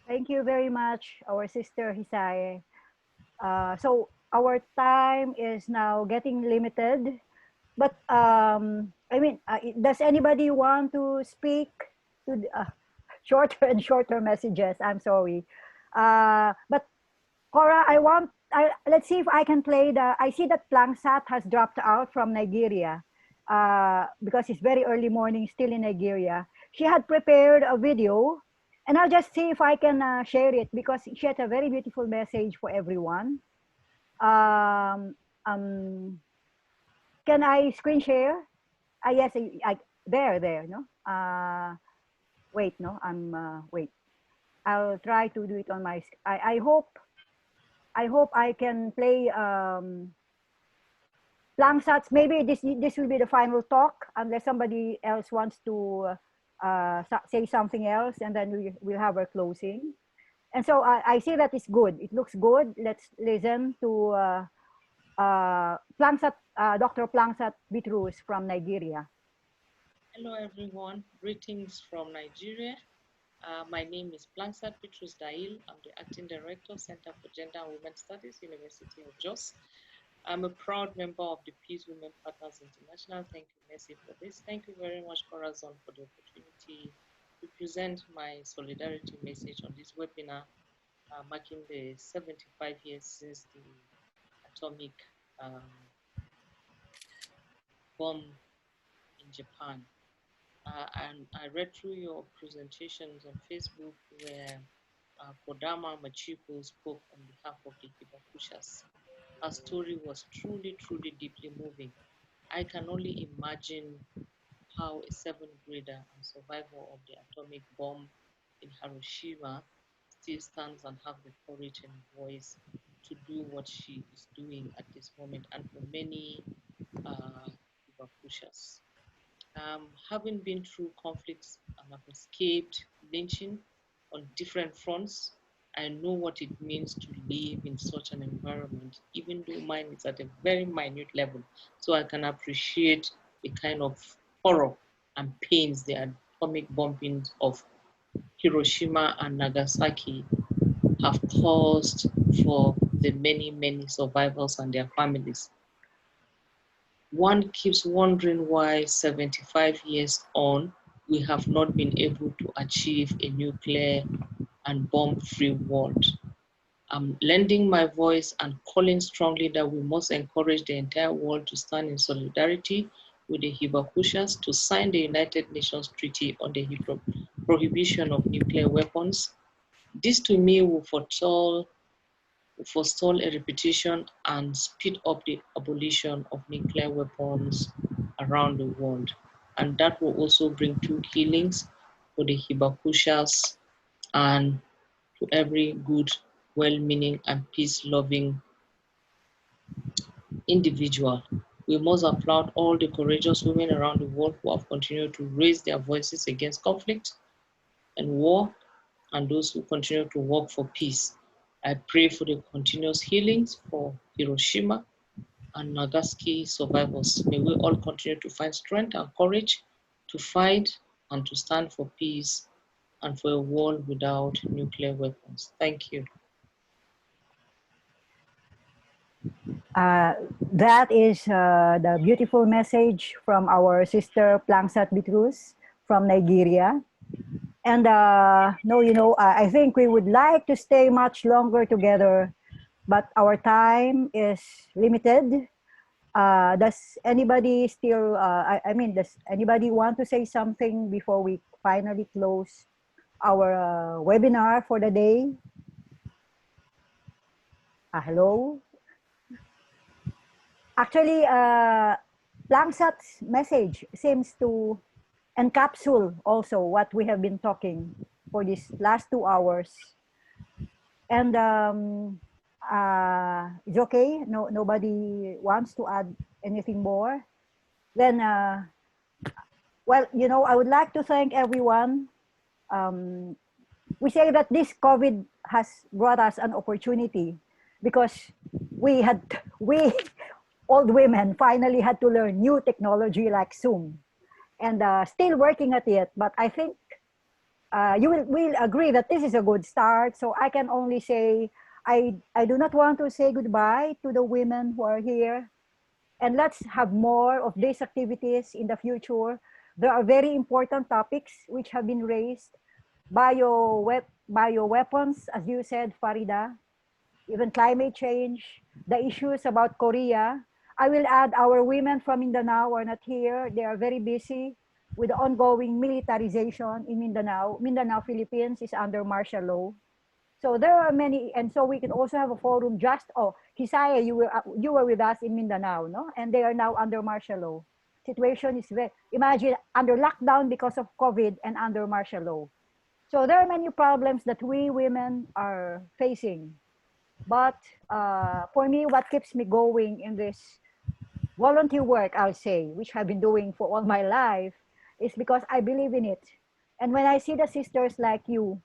Thank you very much, our sister Hisai. So our time is now getting limited, but does anybody want to speak to shorter and shorter messages? I'm sorry, but Cora, let's see if I can play I see that Plangsat has dropped out from Nigeria because it's very early morning still in Nigeria. She had prepared a video, and I'll just see if I can share it because she had a very beautiful message for everyone. Can I screen share? Yes, there, no? Wait, no, wait. I'll try to do it on my, I hope I can play Plangsats. Maybe this will be the final talk unless somebody else wants to say something else, and then we'll have our closing. And so I see that it's good. It looks good. Let's listen to Dr. Plangsat Bitrus from Nigeria. Hello everyone, greetings from Nigeria. My name is Plangsat Bitrus Dail. I'm the Acting Director, Center for Gender and Women Studies, University of Jos. I'm a proud member of the Peace Women Partners International. Thank you, Mercy, for this. Thank you very much, Corazon, for the opportunity to present my solidarity message on this webinar, marking the 75 years since the atomic bomb in Japan. And I read through your presentations on Facebook where Kodama Machiko spoke on behalf of the Hibakushas. Her story was truly, truly deeply moving. I can only imagine how a seventh grader and survivor of the atomic bomb in Hiroshima still stands and have the courage and voice to do what she is doing at this moment, and for many Hibakushas. Having been through conflicts and have escaped lynching on different fronts, I know what it means to live in such an environment, even though mine is at a very minute level. So I can appreciate the kind of horror and pains the atomic bombings of Hiroshima and Nagasaki have caused for the many, many survivors and their families. One keeps wondering why 75 years on, we have not been able to achieve a nuclear and bomb-free world. I'm lending my voice and calling strongly that we must encourage the entire world to stand in solidarity with the Hibakushas to sign the United Nations Treaty on the Prohibition of Nuclear Weapons. This to me will forestall a repetition and speed up the abolition of nuclear weapons around the world. And that will also bring true healings for the Hibakushas and to every good, well-meaning and peace-loving individual. We must applaud all the courageous women around the world who have continued to raise their voices against conflict and war, and those who continue to work for peace. I pray for the continuous healings for Hiroshima and Nagasaki survivors. May we all continue to find strength and courage to fight and to stand for peace and for a world without nuclear weapons. Thank you. That is the beautiful message from our sister Plangsat Bitrus from Nigeria. And no, you know, I think we would like to stay much longer together, but our time is limited. Does anybody still, I mean, does anybody want to say something before we finally close our webinar for the day? Hello? Actually, Plangsat's message seems to encapsulate also what we have been talking for these last 2 hours. And it's okay. No, nobody wants to add anything more. Then, well, you know, I would like to thank everyone. We say that this COVID has brought us an opportunity because we old women finally had to learn new technology like Zoom, and still working at it. But I think you will agree that this is a good start. So I can only say I do not want to say goodbye to the women who are here, and let's have more of these activities in the future. There are very important topics which have been raised. Bioweapons, as you said, Farida, even climate change, the issues about Korea. I will add our women from Mindanao are not here. They are very busy with the ongoing militarization in Mindanao. Mindanao, Philippines is under martial law. So there are many, and so we can also have a forum just, Kisaya, you were with us in Mindanao, no? And they are now under martial law. Situation is very, imagine, under lockdown because of COVID and under martial law. So there are many problems that we women are facing. But for me, what keeps me going in this volunteer work, I'll say, which I've been doing for all my life, is because I believe in it. And when I see the sisters like you,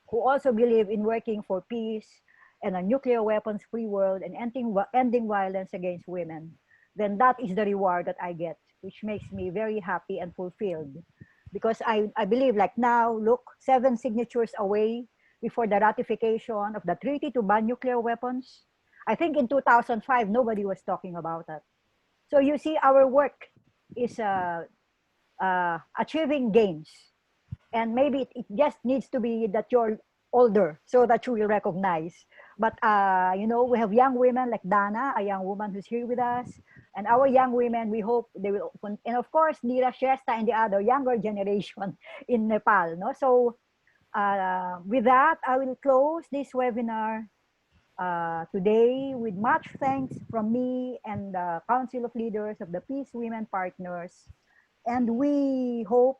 who also believe in working for peace, and a nuclear weapons-free world and ending violence against women, then that is the reward that I get, which makes me very happy and fulfilled. Because I believe like now, look, 7 signatures away before the ratification of the treaty to ban nuclear weapons. I think in 2005, nobody was talking about that. So you see, our work is achieving gains. And maybe it just needs to be that you're older so that you will recognize. But, you know, we have young women like Dana, a young woman who's here with us. And our young women, we hope they will, and of course, Nira Shesta and the other younger generation in Nepal. No? So with that, I will close this webinar today with much thanks from me and the Council of Leaders of the Peace Women Partners. And we hope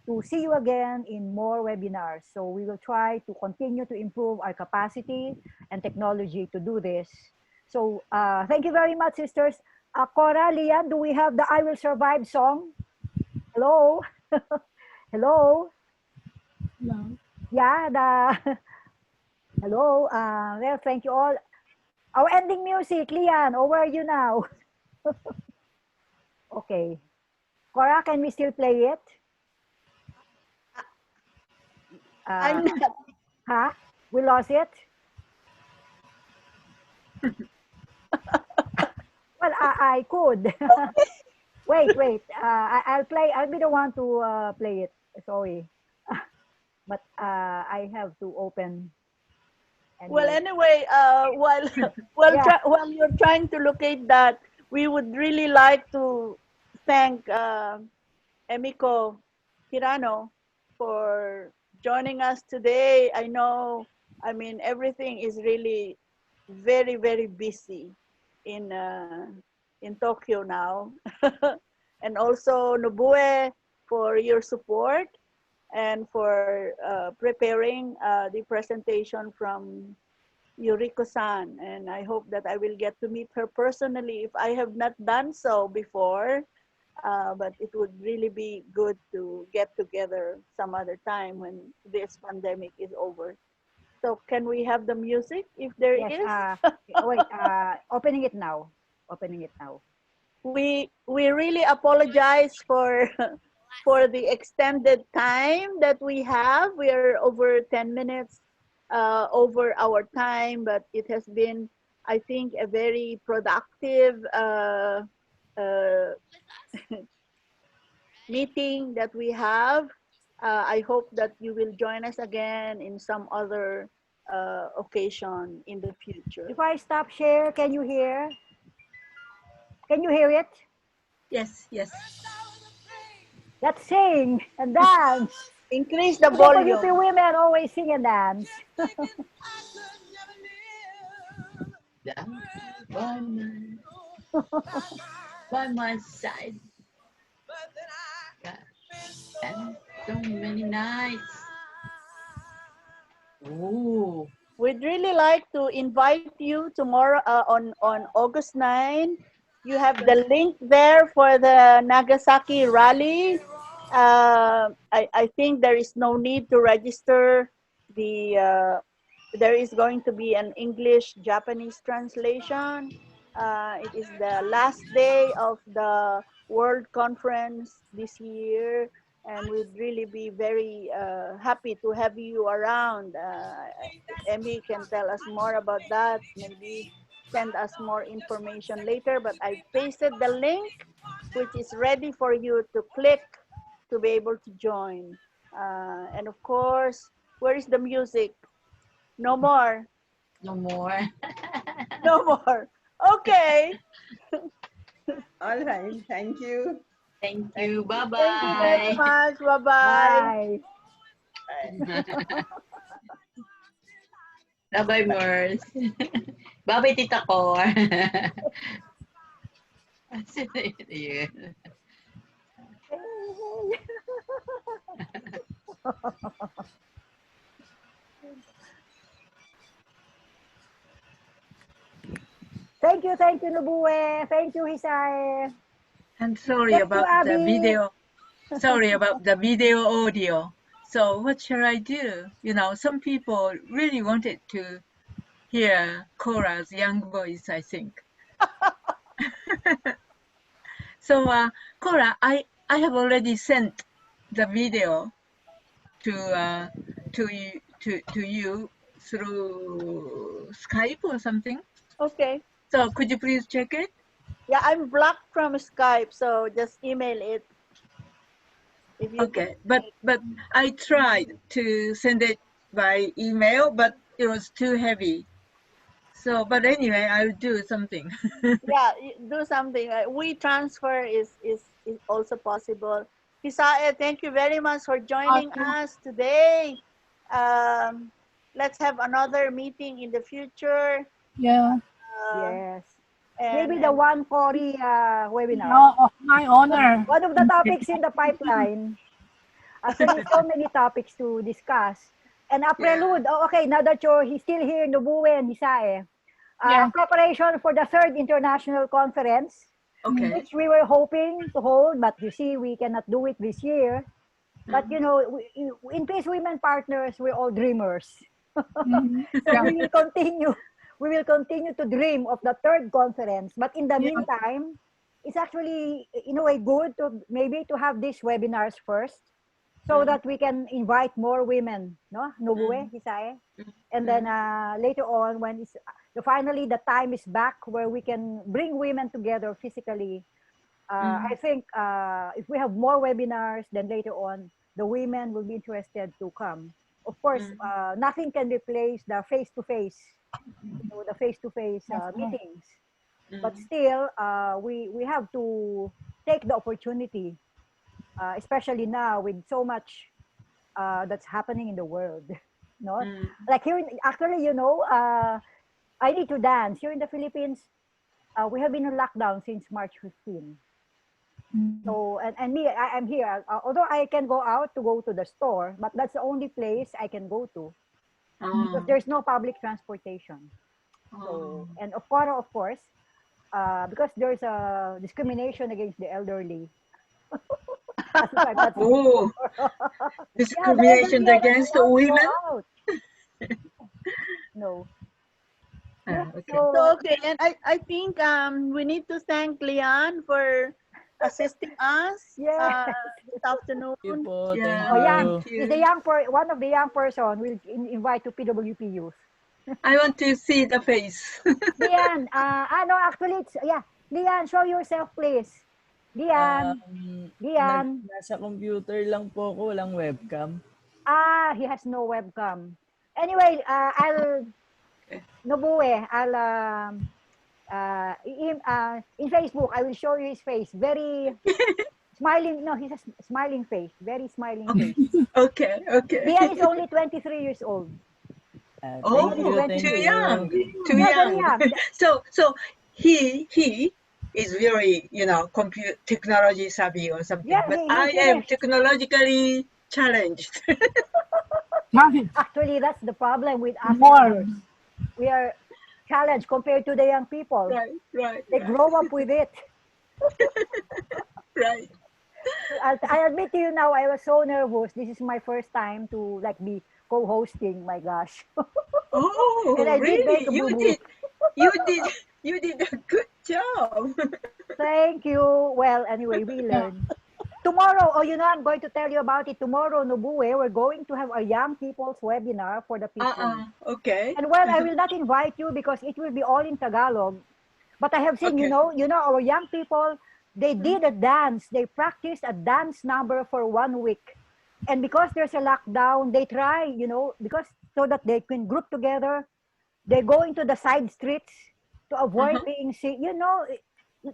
to see you again in more webinars. So we will try to continue to improve our capacity and technology to do this. So thank you very much, sisters. Cora, Lian, do we have the I Will Survive song? Hello? Hello? Hello. Yeah, the... Hello? Well, thank you all. Our ending music, Lian, over are you now? Okay. Cora, can we still play it? I'm not. Huh? We lost it? Well, I could. Wait. I'll play. I'll be the one to play it. Sorry. But I have to open. Well, Anyway. anyway, while Yeah. while you're trying to locate that, we would really like to thank Emiko Hirano for joining us today. I know, I mean, everything is really very, very busy in Tokyo now. And also Nobue for your support and for preparing the presentation from Yuriko-san. And I hope that I will get to meet her personally if I have not done so before. But it would really be good to get together some other time when this pandemic is over. So can we have the music if there Yes. is? Wait. Opening it now. Opening it now. We really apologize for for the extended time that we have. We are over 10 minutes over our time, but it has been, I think, a very productive meeting that we have. I hope that you will join us again in some other occasion in the future. If I stop share, can you hear? Can you hear it? Yes, yes. Let's sing and dance. Increase the WP volume. women always sing and dance. By my side. And so many nights. Oh. We'd really like to invite you tomorrow on August 9. You have the link there for the Nagasaki rally. I think there is no need to register. There is going to be an English-Japanese translation. It is the last day of the World Conference this year, and we'd really be very happy to have you around. Emmy can tell us more about that, maybe send us more information later, but I pasted the link, which is ready for you to click to be able to join. And of course, where is the music? No more. No more. No more. Okay. All right. Thank you. Thank you. Bye-bye. Thank you very much. Bye-bye. Bye. Bye-bye, Mers. Bye-bye, Tita Cor. Yeah. Thank you, Nobue. Thank you, Hisae. And sorry Thank you, about the Abby. video. Sorry about the video audio. So what shall I do? You know, some people really wanted to hear Cora's young voice, I think. So, Cora, I have already sent the video to you through Skype or something. Okay. So could you please check it? Yeah, I'm blocked from Skype, so just email it. If you Okay, but I tried to send it by email, but it was too heavy. So, but anyway, I'll do something. yeah, do something. We transfer is also possible. Hisae, thank you very much for joining us today. Let's have another meeting in the future. Yeah. Yes. And, Maybe the one Cory webinar. Oh, my honor. One of the topics in the pipeline. Actually, so many topics to discuss. And a prelude. Oh, okay, now that he's still here, Nobue and Hisae. Preparation for the 3rd International Conference, which we were hoping to hold, but you see, we cannot do it this year. But you know, in Peace Women Partners, we're all dreamers. So we will continue. We will continue to dream of the 3rd conference. But in the meantime, it's actually in a way good to maybe to have these webinars first, so that we can invite more women, no, Nobue, Hisae, and then later on when it's finally the time is back where we can bring women together physically. I think if we have more webinars, then later on the women will be interested to come. Of course, nothing can replace the face-to-face, the face-to-face meetings. But still, we have to take the opportunity, especially now with so much that's happening in the world. No, like here, actually, you know, I need to dance. Here in the Philippines, we have been in lockdown since March 15. So, and me, I'm here. Although I can go out to go to the store, but that's the only place I can go to because there's no public transportation. So, and of course, because there's a discrimination against the elderly. Discrimination against the women? No. Okay, and I think we need to thank Lian for assisting us this afternoon. He's the one of the young person we'll invite to PWP Youth. I want to see the face. Lian, no, actually, it's, Lian, show yourself, please. Lian, Lian. Nasa computer lang po ako, walang webcam. He has no webcam. Anyway, Nobue, in Facebook, I will show you his face. Very smiling. No, he's a smiling face. Very smiling face. Okay. Lian is only 23 years old. Too young. Too young. So he is very, computer technology savvy or something. Yeah, but I am technologically challenged. Actually, that's the problem with us. We are challenged compared to the young people. Right. They grow up with it. Right. I admit to you now, I was so nervous. This is my first time to be co-hosting. My gosh. And I really? You did a good job. Thank you. Well, anyway, we learn. Tomorrow, I'm going to tell you about it. Tomorrow, Nobue, we're going to have a young people's webinar for the people. Okay. And I will not invite you because it will be all in Tagalog. But I have seen, our young people, they did a dance. They practiced a dance number for 1 week. And because there's a lockdown, they try, because so that they can group together. They go into the side streets to avoid being seen.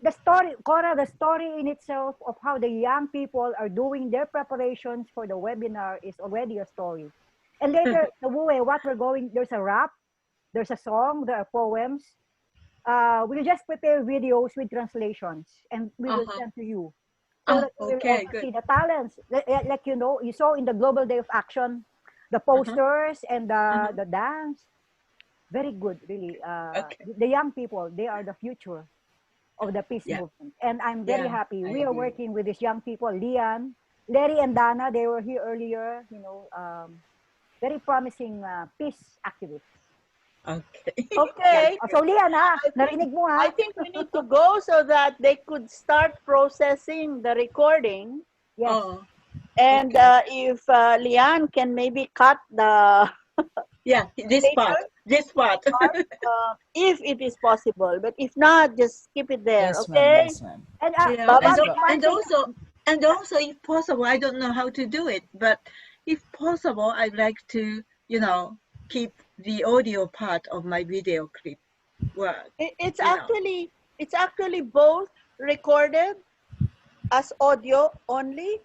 The story, Cora, the story in itself of how the young people are doing their preparations for the webinar is already a story. And later, there's a rap, there's a song, there are poems. We'll just prepare videos with translations and we will send to you. So that you will also see the talents. Like you saw in the Global Day of Action, the posters and the dance. Very good, really. The young people, they are the future of the peace movement. And I'm very happy. We are working with these young people, Lian, Larry and Dana, they were here earlier, very promising peace activists. Okay. Okay. Oh, so Lian ha, I think- narinig mo I ha. think we need to go so that they could start processing the recording. Yes. Oh, And okay. if Lian can maybe cut the Yeah, this part. later This part. if it is possible, but if not, just keep it there. Yes, ma'am. Okay. Yes, ma'am. And Yeah, Baba, and also if possible, I don't know how to do it, but if possible, I'd like to, keep the audio part of my video clip. Well, it's you know. actually both recorded as audio only,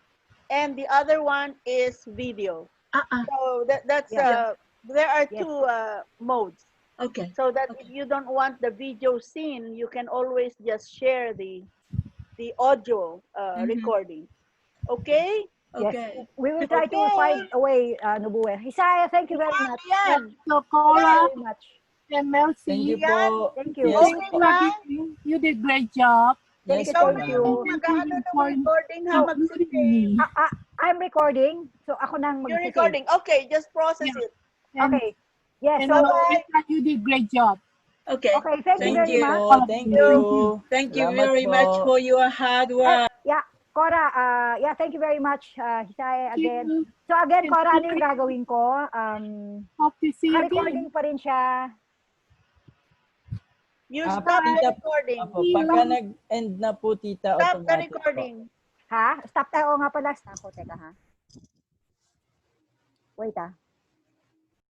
and the other one is video. So that's Yeah. there are Yes. two modes. Okay. So that if you don't want the video scene, you can always just share the audio recording. Okay? Yes. Okay. We will try to Okay. find a way, Nobue. Hisaya, thank you very much. Yan. So Thank you Cora very much. and Melcy, Thank you Yan. po. Thank you. Yes Okay po. na. you did great job. Thank Yes you, Ikaw po, thank na you. ma'am. mag-ano ng recording ha, Including mag-save. me. I'm recording, so ako nang You're mag-save. recording. Okay, just process Yeah. it. And, Okay. Yes, and so, Rita, you did great job. Okay. okay, thank you Thank very you. much. All of Thank you. you. Thank you Salamat very po. much for your hard work. Yeah, Cora, yeah, thank you very much, Hisaya, Thank again. you. So again, And Cora, ano yung Cora, gagawin ko? Hope to see you Recording again. pa rin siya. You Ah, stop the tita, recording. Apo, pagka nag-end na po, tita, Stop the automatic po. recording. Ha? Stop tayo. Oo nga pala. Stop ko. Teka ha. Wait ah.